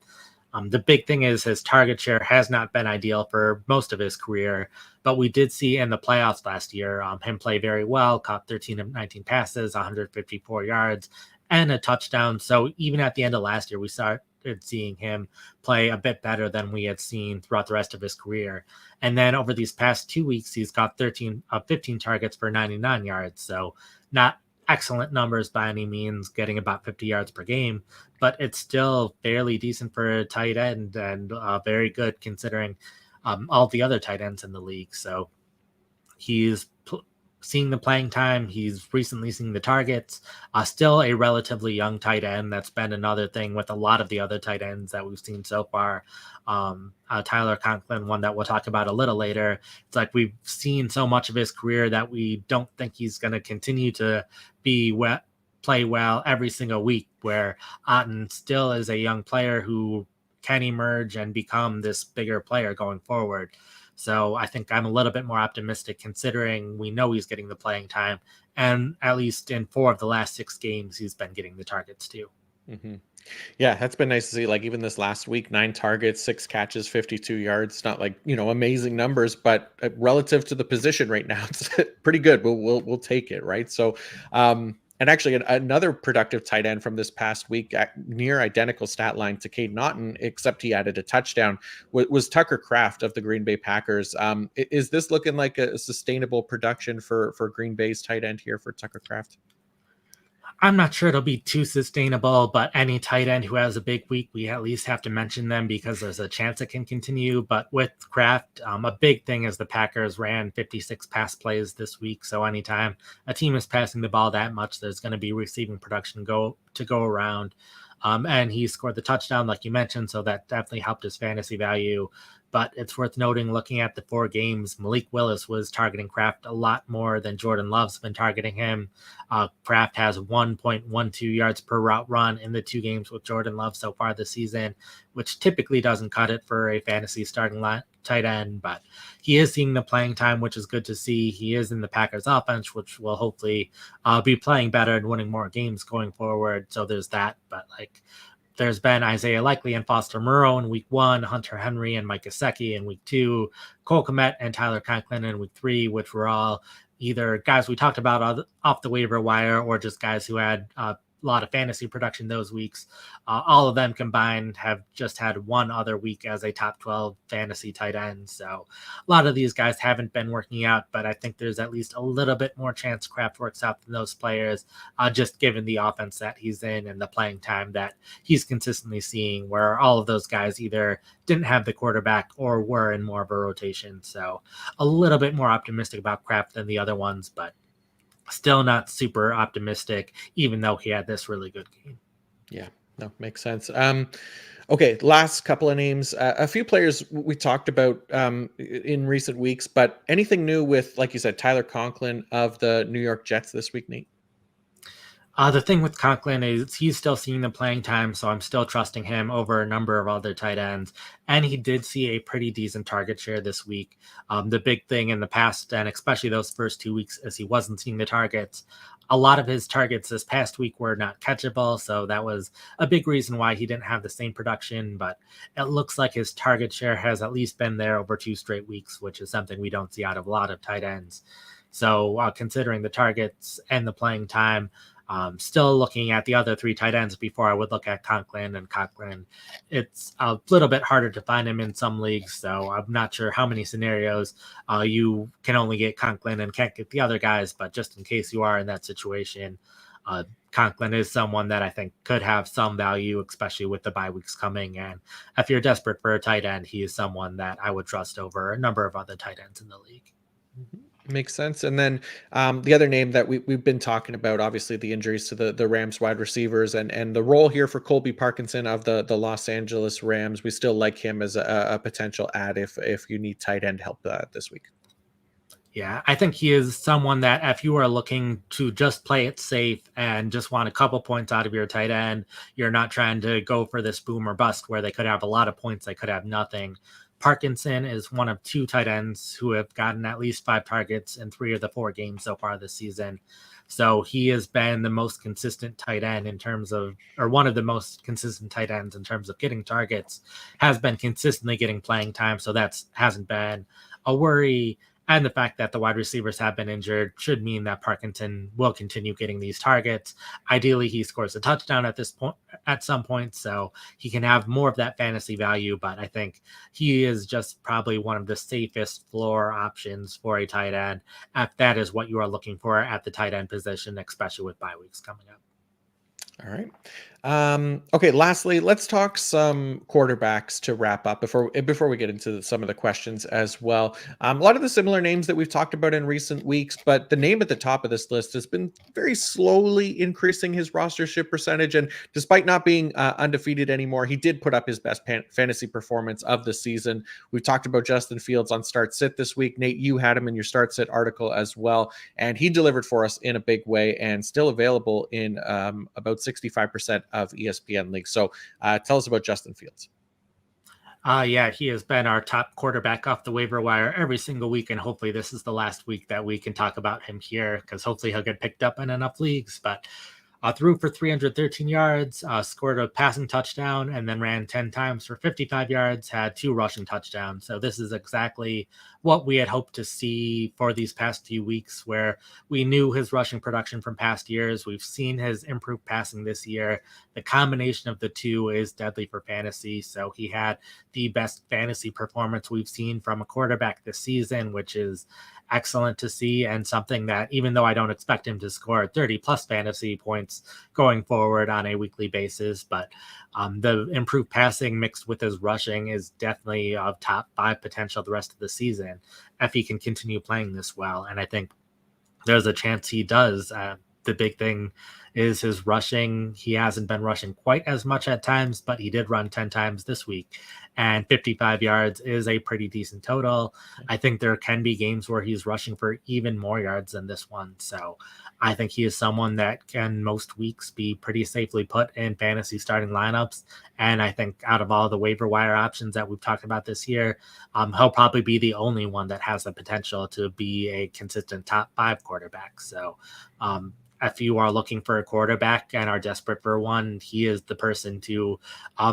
The big thing is his target share has not been ideal for most of his career, but we did see in the playoffs last year him play very well, caught 13 of 19 passes, 154 yards, and a touchdown. So even at the end of last year, we started seeing him play a bit better than we had seen throughout the rest of his career. And then over these past 2 weeks, he's got 13 of 15 targets for 99 yards. So not excellent numbers by any means, getting about 50 yards per game, but it's still fairly decent for a tight end and very good considering all the other tight ends in the league. So he's seeing the playing time. He's recently seen the targets. Still a relatively young tight end. That's been another thing with a lot of the other tight ends that we've seen so far. Tyler Conklin, one that we'll talk about a little later. It's like we've seen so much of his career that we don't think he's going to continue to play well every single week, where Otton still is a young player who can emerge and become this bigger player going forward. So I think I'm a little bit more optimistic considering we know he's getting the playing time. And at least in 4 of the last 6 games, he's been getting the targets too. Mm-hmm. Yeah, that's been nice to see. Like even this last week, 9 targets, 6 catches, 52 yards. Not like, amazing numbers, but relative to the position right now, it's pretty good. We'll take it, right? So, and actually another productive tight end from this past week, near identical stat line to Cade Otton, except he added a touchdown, was Tucker Kraft of the Green Bay Packers. Is this looking like a sustainable production for Green Bay's tight end here for Tucker Kraft? I'm not sure it'll be too sustainable, but any tight end who has a big week, we at least have to mention them because there's a chance it can continue. But with Kraft, a big thing is the Packers ran 56 pass plays this week. So anytime a team is passing the ball that much, there's going to be receiving production go around. And he scored the touchdown, like you mentioned, so that definitely helped his fantasy value. But it's worth noting, looking at the 4 games, Malik Willis was targeting Kraft a lot more than Jordan Love's been targeting him. Kraft has 1.12 yards per route run in the 2 games with Jordan Love so far this season, which typically doesn't cut it for a fantasy starting tight end, but he is seeing the playing time, which is good to see. He is in the Packers offense, which will hopefully be playing better and winning more games going forward. So there's that, but there's been Isaiah Likely and Foster Moreau in week 1, Hunter Henry and Mike Gesicki in week 2, Cole Kmet and Tyler Conklin in week 3, which were all either guys we talked about off the waiver wire or just guys who had a lot of fantasy production those weeks. All of them combined have just had one other week as a top 12 fantasy tight end. So a lot of these guys haven't been working out, but I think there's at least a little bit more chance Kraft works out than those players, just given the offense that he's in and the playing time that he's consistently seeing, where all of those guys either didn't have the quarterback or were in more of a rotation. So a little bit more optimistic about Kraft than the other ones, but still not super optimistic, even though he had this really good game. Yeah, no, makes sense. Okay, last couple of names. A few players we talked about in recent weeks, but anything new with, like you said, Tyler Conklin of the New York Jets this week, Nate? The thing with Conklin is he's still seeing the playing time, so I'm still trusting him over a number of other tight ends. And he did see a pretty decent target share this week. The big thing in the past, and especially those first 2 weeks, is he wasn't seeing the targets. A lot of his targets this past week were not catchable, so that was a big reason why he didn't have the same production. But it looks like his target share has at least been there over 2 straight weeks, which is something we don't see out of a lot of tight ends. So, considering the targets and the playing time, still looking at the other three tight ends before I would look at Conklin. And Conklin, it's a little bit harder to find him in some leagues, so I'm not sure how many scenarios you can only get Conklin and can't get the other guys. But just in case you are in that situation, Conklin is someone that I think could have some value, especially with the bye weeks coming. And if you're desperate for a tight end, he is someone that I would trust over a number of other tight ends in the league. Makes sense. And then the other name that we've been talking about, obviously the injuries to the Rams wide receivers and the role here for Colby Parkinson of the Los Angeles Rams. We still like him as a potential add if you need tight end help this week. Yeah, I think he is someone that if you are looking to just play it safe and just want a couple points out of your tight end, you're not trying to go for this boom or bust where they could have a lot of points, they could have nothing. Parkinson is one of two tight ends who have gotten at least 5 targets in 3 of the 4 games so far this season. So he has been the most consistent tight end in terms of, or one of the most consistent tight ends in terms of getting targets, has been consistently getting playing time. So that's hasn't been a worry. And the fact that the wide receivers have been injured should mean that Parkinson will continue getting these targets. Ideally, he scores a touchdown at this point, at some point, so he can have more of that fantasy value. But I think he is just probably one of the safest floor options for a tight end, if that is what you are looking for at the tight end position, especially with bye weeks coming up. All right. Okay. Lastly, let's talk some quarterbacks to wrap up before we get into some of the questions as well. A lot of the similar names that we've talked about in recent weeks, but the name at the top of this list has been very slowly increasing his rostership percentage. And despite not being undefeated anymore, he did put up his best fantasy performance of the season. We've talked about Justin Fields on Start Sit this week. Nate, you had him in your Start Sit article as well, and he delivered for us in a big way and still available in about 65% of ESPN leagues. So tell us about Justin Fields. Yeah, he has been our top quarterback off the waiver wire every single week, and hopefully this is the last week that we can talk about him here, because hopefully he'll get picked up in enough leagues. But threw for 313 yards, scored a passing touchdown, and then ran 10 times for 55 yards, had 2 rushing touchdowns. So this is exactly what we had hoped to see for these past few weeks, where we knew his rushing production from past years. We've seen his improved passing this year. The combination of the two is deadly for fantasy. So he had the best fantasy performance we've seen from a quarterback this season, which is excellent to see, and something that, even though I don't expect him to score 30 plus fantasy points going forward on a weekly basis, but the improved passing mixed with his rushing is definitely of top 5 potential the rest of the season if he can continue playing this well. And I think there's a chance he does. The big thing is his rushing. He hasn't been rushing quite as much at times, but he did run 10 times this week. And 55 yards is a pretty decent total. I think there can be games where he's rushing for even more yards than this one. So I think he is someone that can most weeks be pretty safely put in fantasy starting lineups. And I think out of all the waiver wire options that we've talked about this year, he'll probably be the only one that has the potential to be a consistent top 5 quarterback. So if you are looking for a quarterback and are desperate for one, he is the person to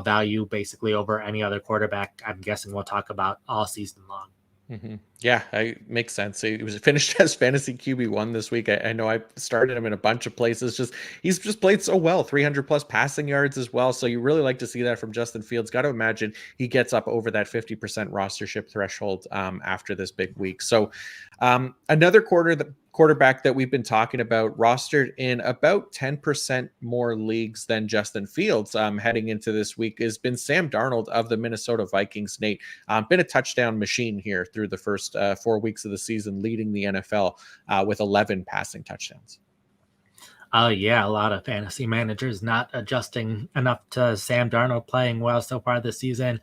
value basically over any other quarterback I'm guessing we'll talk about all season long. Mm-hmm. Yeah, makes sense. He was finished as fantasy QB1 this week. I know I started him in a bunch of places. He's just played so well, 300 plus passing yards as well. So you really like to see that from Justin Fields. Got to imagine he gets up over that 50% rostership threshold after this big week. So another quarterback quarterback that we've been talking about, rostered in about 10% more leagues than Justin Fields heading into this week, has been Sam Darnold of the Minnesota Vikings. Nate, been a touchdown machine here through the first 4 weeks of the season, leading the NFL with 11 passing touchdowns. Yeah, a lot of fantasy managers not adjusting enough to Sam Darnold playing well so far this season.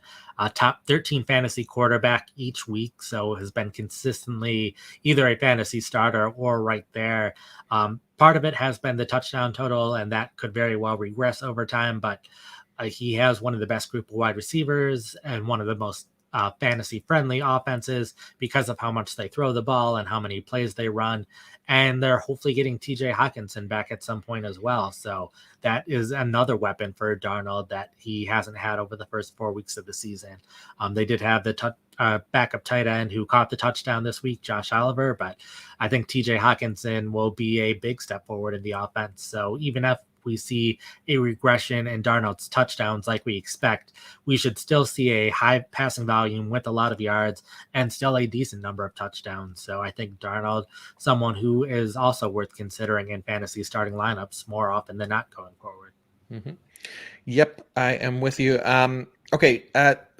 Top 13 fantasy quarterback each week, so has been consistently either a fantasy starter or right there. Part of it has been the touchdown total, and that could very well regress over time, but he has one of the best group of wide receivers and one of the most fantasy friendly offenses because of how much they throw the ball and how many plays they run. And they're hopefully getting TJ Hawkinson back at some point as well. So that is another weapon for Darnold that he hasn't had over the first 4 weeks of the season. They did have the backup tight end who caught the touchdown this week, Josh Oliver, but I think TJ Hawkinson will be a big step forward in the offense. So even if we see a regression in Darnold's touchdowns like we expect, we should still see a high passing volume with a lot of yards and still a decent number of touchdowns. So I think Darnold, someone who is also worth considering in fantasy starting lineups more often than not going forward. Mm-hmm. Yep, I am with you. Okay,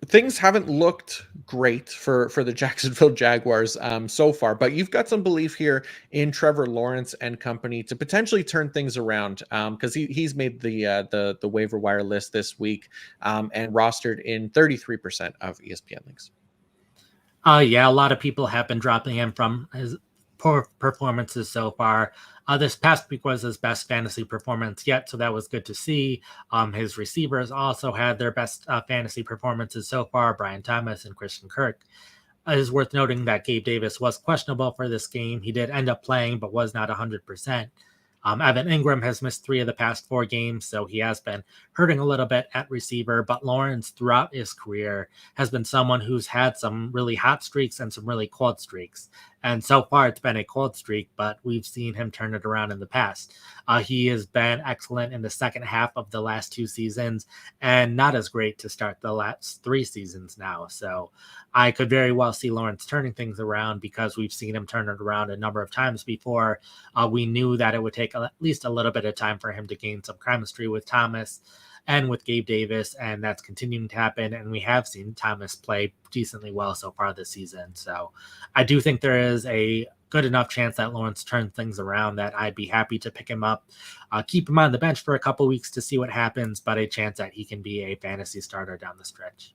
things haven't looked great for the Jacksonville Jaguars so far, but you've got some belief here in Trevor Lawrence and company to potentially turn things around, because he's made the waiver wire list this week and rostered in 33% of ESPN leagues. Yeah, a lot of people have been dropping him from his poor performances so far. This past week was his best fantasy performance yet, so that was good to see. His receivers also had their best fantasy performances so far, Brian Thomas and Christian Kirk. It is worth noting that Gabe Davis was questionable for this game. He did end up playing, but was not 100%. Evan Ingram has missed 3 of the past 4 games, so he has been hurting a little bit at receiver. But Lawrence, throughout his career, has been someone who's had some really hot streaks and some really cold streaks. And so far, it's been a cold streak, but we've seen him turn it around in the past. He has been excellent in the second half of the last 2 seasons and not as great to start the last 3 seasons now. So I could very well see Lawrence turning things around because we've seen him turn it around a number of times before. We knew that it would take at least a little bit of time for him to gain some chemistry with Thomas and with Gabe Davis, and that's continuing to happen. And we have seen Thomas play decently well so far this season. So I do think there is a good enough chance that Lawrence turns things around that I'd be happy to pick him up, keep him on the bench for a couple weeks to see what happens, but a chance that he can be a fantasy starter down the stretch.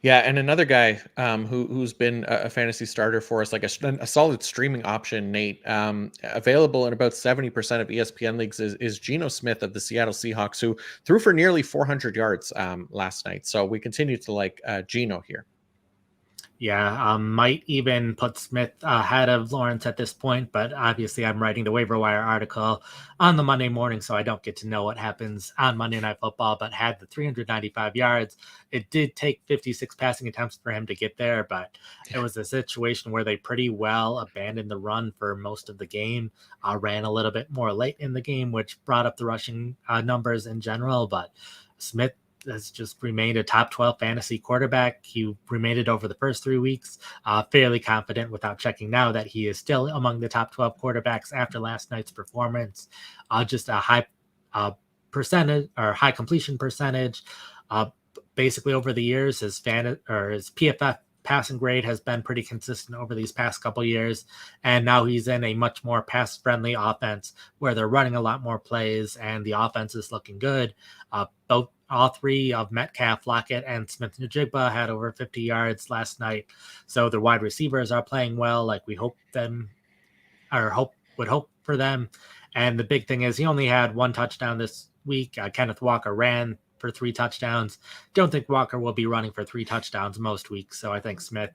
Yeah, and another guy who's been a fantasy starter for us, like a solid streaming option, Nate, available in about 70% of ESPN leagues, is Geno Smith of the Seattle Seahawks, who threw for nearly 400 yards last night. So we continue to like Geno here. Yeah, might even put Smith ahead of Lawrence at this point, but obviously I'm writing the waiver wire article on the Monday morning, so I don't get to know what happens on Monday Night Football, but had the 395 yards. It did take 56 passing attempts for him to get there, but it was a situation where they pretty well abandoned the run for most of the game, ran a little bit more late in the game, which brought up the rushing numbers in general, but Smith has just remained a top 12 fantasy quarterback. He remained it over the first 3 weeks. Fairly confident without checking now that he is still among the top 12 quarterbacks after last night's performance. Just a high percentage or high completion percentage. Basically over the years, his PFF passing grade has been pretty consistent over these past couple years. And now he's in a much more pass friendly offense where they're running a lot more plays and the offense is looking good. All 3 of Metcalf, Lockett, and Smith-Njigba had over 50 yards last night. So the wide receivers are playing well, like we would hope for them. And the big thing is he only had 1 touchdown this week. Kenneth Walker ran for 3 touchdowns. Don't think Walker will be running for 3 touchdowns most weeks. So I think Smith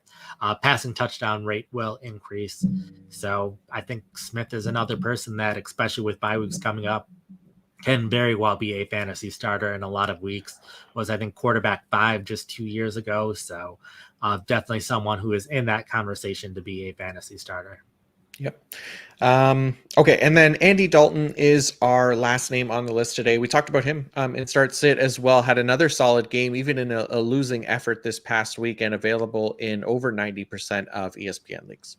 passing touchdown rate will increase. So I think Smith is another person that, especially with bye weeks coming up, can very well be a fantasy starter in a lot of weeks. Was, I think, quarterback 5 just 2 years ago. So definitely someone who is in that conversation to be a fantasy starter. Yep. Okay, and then Andy Dalton is our last name on the list today. We talked about him in Start Sit as well. Had another solid game, even in a losing effort this past week, and available in over 90% of ESPN leagues.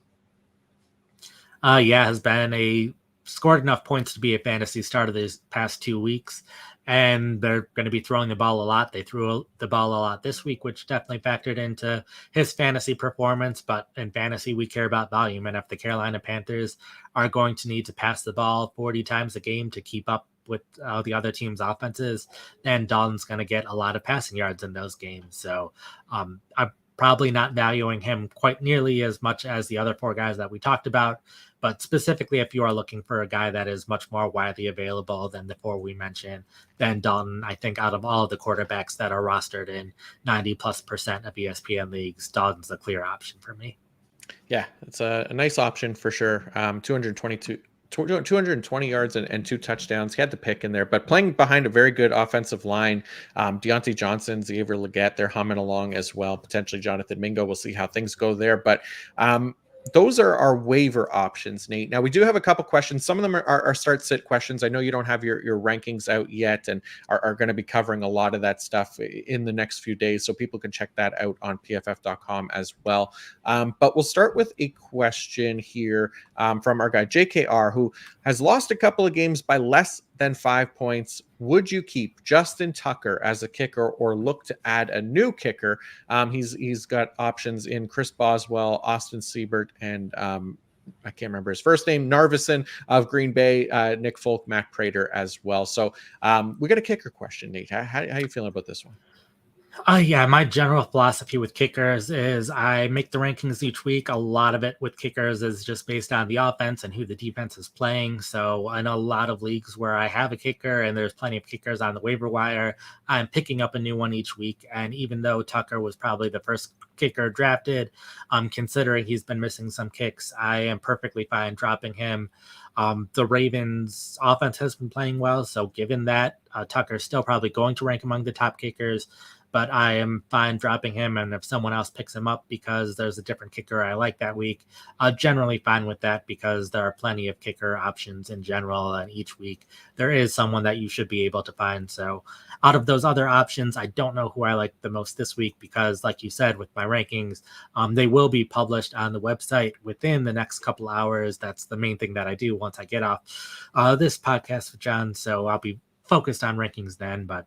Yeah, has been scored enough points to be a fantasy starter these past 2 weeks, and they're going to be throwing the ball a lot. They threw the ball a lot this week, which definitely factored into his fantasy performance. But in fantasy, we care about volume, and if the Carolina Panthers are going to need to pass the ball 40 times a game to keep up with the other team's offenses, then Dalton's going to get a lot of passing yards in those games. So I'm probably not valuing him quite nearly as much as the other four guys that we talked about. But specifically, if you are looking for a guy that is much more widely available than the four we mentioned, then Dalton, I think out of all of the quarterbacks that are rostered in 90+% of ESPN leagues, Dalton's the clear option for me. Yeah, it's a nice option for sure. 220 yards and 2 touchdowns. He had the pick in there, but playing behind a very good offensive line. Deontay Johnson, Xavier Legette, they're humming along as well. Potentially Jonathan Mingo. We'll see how things go there. But those are our waiver options, Nate. Now, we do have a couple questions. Some of them are start-sit questions. I know you don't have your rankings out yet and are going to be covering a lot of that stuff in the next few days, so people can check that out on pff.com as well. But we'll start with a question here from our guy, JKR, who has lost a couple of games by less than 5 points. Would you keep Justin Tucker as a kicker or look to add a new kicker? He's got options in Chris Boswell, Austin Siebert, and I can't remember his first name, Narvison of Green Bay, Nick Folk, Matt Prater as well. So we got a kicker question, Nate. How are you feeling about this one? Yeah, my general philosophy with kickers is I make the rankings each week. A lot of it with kickers is just based on the offense and who the defense is playing. So I know a lot of leagues where I have a kicker and there's plenty of kickers on the waiver wire. I'm picking up a new one each week. And even though Tucker was probably the first kicker drafted, considering he's been missing some kicks, I am perfectly fine dropping him. The Ravens offense has been playing well. So given that, Tucker's still probably going to rank among the top kickers, but I am fine dropping him. And if someone else picks him up because there's a different kicker I like that week, generally fine with that because there are plenty of kicker options in general. And each week there is someone that you should be able to find. So out of those other options, I don't know who I like the most this week because like you said, with my rankings, they will be published on the website within the next couple hours. That's the main thing that I do once I get off this podcast with John. So I'll be focused on rankings then, but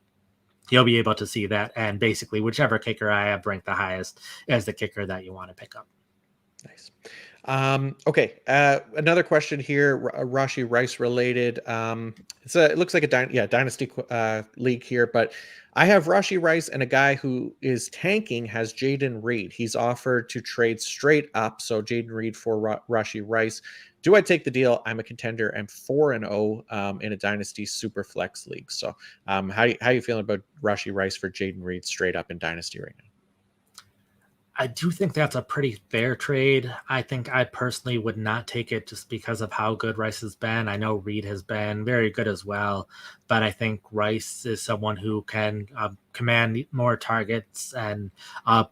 you'll be able to see that. And basically, whichever kicker I have ranked the highest is the kicker that you want to pick up. Nice. Okay. Another question here, Rashi Rice related. It looks like a dynasty league here, but I have Rashi Rice and a guy who is tanking has Jaden Reed. He's offered to trade straight up. So Jaden Reed for Rashi Rice. Do I take the deal? I'm a contender. I'm 4-0 in a dynasty super flex league. So how you feeling about Rashi Rice for Jaden Reed straight up in dynasty right now? I do think that's a pretty fair trade. I think I personally would not take it just because of how good Rice has been. I know Reed has been very good as well, but I think Rice is someone who can command more targets and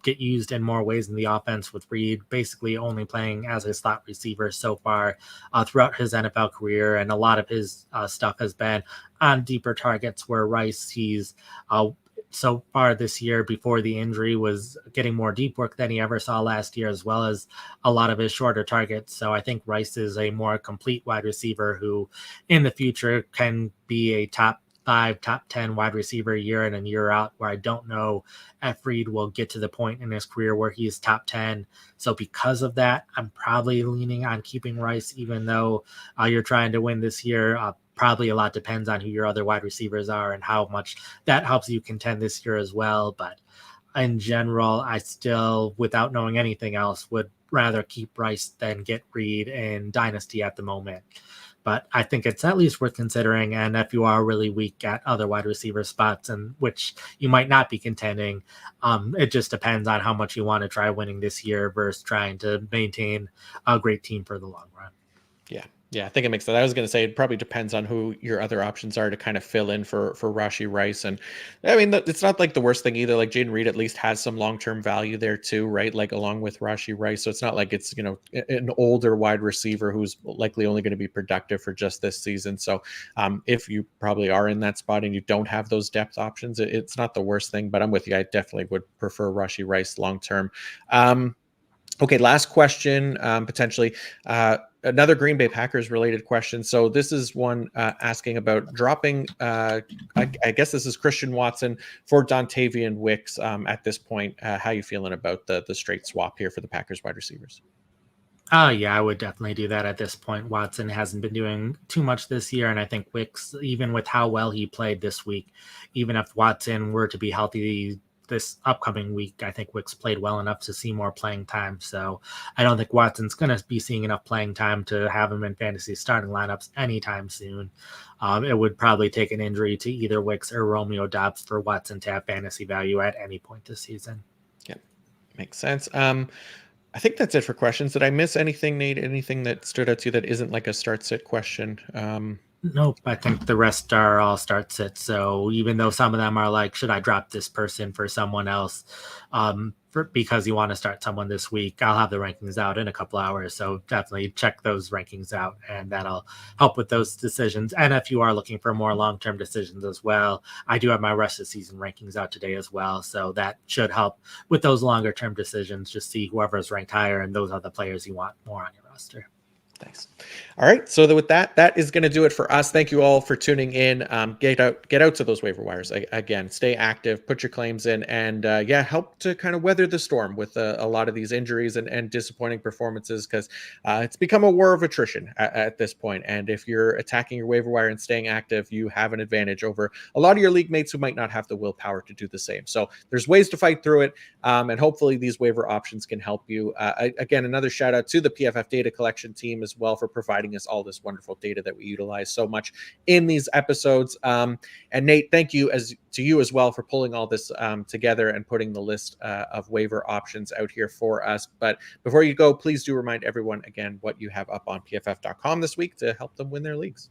get used in more ways in the offense, with Reed basically only playing as a slot receiver so far throughout his NFL career. And a lot of his stuff has been on deeper targets, where Rice, he's so far this year before the injury was getting more deep work than he ever saw last year, as well as a lot of his shorter targets. So I think Rice is a more complete wide receiver who in the future can be a top 5, top 10 wide receiver year in and year out, where I don't know if Reed will get to the point in his career where he's top 10. So because of that, I'm probably leaning on keeping Rice, even though you're trying to win this year. Probably a lot depends on who your other wide receivers are and how much that helps you contend this year as well. But in general, I still, without knowing anything else, would rather keep Rice than get Reed in Dynasty at the moment. But I think it's at least worth considering. And if you are really weak at other wide receiver spots, and which you might not be contending, it just depends on how much you want to try winning this year versus trying to maintain a great team for the long run. Yeah. Yeah, I think it makes sense. I was going to say it probably depends on who your other options are to kind of fill in for Rashi Rice. And I mean, it's not like the worst thing either. Like Jaden Reed at least has some long-term value there too, right? Like along with Rashi Rice. So it's not like it's, an older wide receiver who's likely only going to be productive for just this season. So if you probably are in that spot and you don't have those depth options, it's not the worst thing, but I'm with you. I definitely would prefer Rashi Rice long-term. Okay, last question, potentially. another Green Bay Packers related question. So this is one asking about dropping. I guess this is Christian Watson for Dontavian Wicks at this point. How you feeling about the straight swap here for the Packers wide receivers? Yeah, I would definitely do that at this point. Watson hasn't been doing too much this year, and I think Wicks, even with how well he played this week, even if Watson were to be healthy this upcoming week, I think Wicks played well enough to see more playing time. So I don't think Watson's going to be seeing enough playing time to have him in fantasy starting lineups anytime soon. It would probably take an injury to either Wicks or Romeo Doubs for Watson to have fantasy value at any point this season. Yeah, makes sense. I think that's it for questions. Did I miss anything, Nate? Anything that stood out to you that isn't like a start sit question? Nope, I think the rest are all start sits. So even though some of them are like, should I drop this person for someone else? Because you want to start someone this week, I'll have the rankings out in a couple hours. So definitely check those rankings out, and that'll help with those decisions. And if you are looking for more long-term decisions as well, I do have my rest of season rankings out today as well. So that should help with those longer-term decisions. Just see whoever's ranked higher, and those are the players you want more on your roster. Thanks. All right. So with that is going to do it for us. Thank you all for tuning in. Get out to those waiver wires again. Stay active. Put your claims in, and help to kind of weather the storm with a lot of these injuries and disappointing performances, because it's become a war of attrition at this point. And if you're attacking your waiver wire and staying active, you have an advantage over a lot of your league mates who might not have the willpower to do the same. So there's ways to fight through it, and hopefully these waiver options can help you. Again, another shout out to the PFF data collection team as well for providing us all this wonderful data that we utilize so much in these episodes. And Nate, thank you to you as well for pulling all this together and putting the list of waiver options out here for us. But before you go, please do remind everyone again what you have up on pff.com this week to help them win their leagues.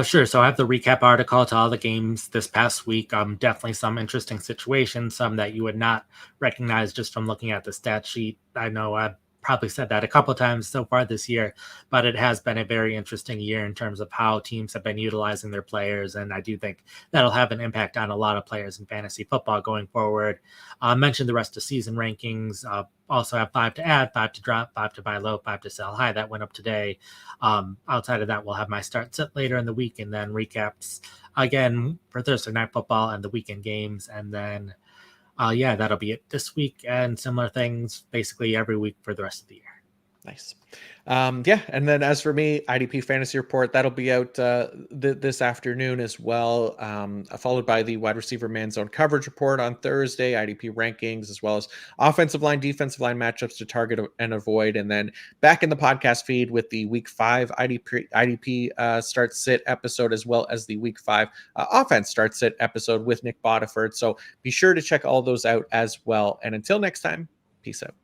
Sure. So I have the recap article to all the games this past week. Definitely some interesting situations, some that you would not recognize just from looking at the stat sheet. I know I've probably said that a couple times so far this year, but it has been a very interesting year in terms of how teams have been utilizing their players. And I do think that'll have an impact on a lot of players in fantasy football going forward. I mentioned the rest of season rankings. Also have 5 to add, 5 to drop, 5 to buy low, 5 to sell high. That went up today. Outside of that, we'll have my start sit later in the week, and then recaps again for Thursday Night Football and the weekend games. And then that'll be it this week, and similar things basically every week for the rest of the year. Nice. And then as for me, IDP Fantasy Report, that'll be out this afternoon as well, followed by the Wide Receiver Man Zone Coverage Report on Thursday, IDP rankings, as well as offensive line, defensive line matchups to target and avoid, and then back in the podcast feed with the Week 5 IDP Start Sit episode, as well as the Week 5 Offense Start Sit episode with Nick Bodiford. So be sure to check all those out as well. And until next time, peace out.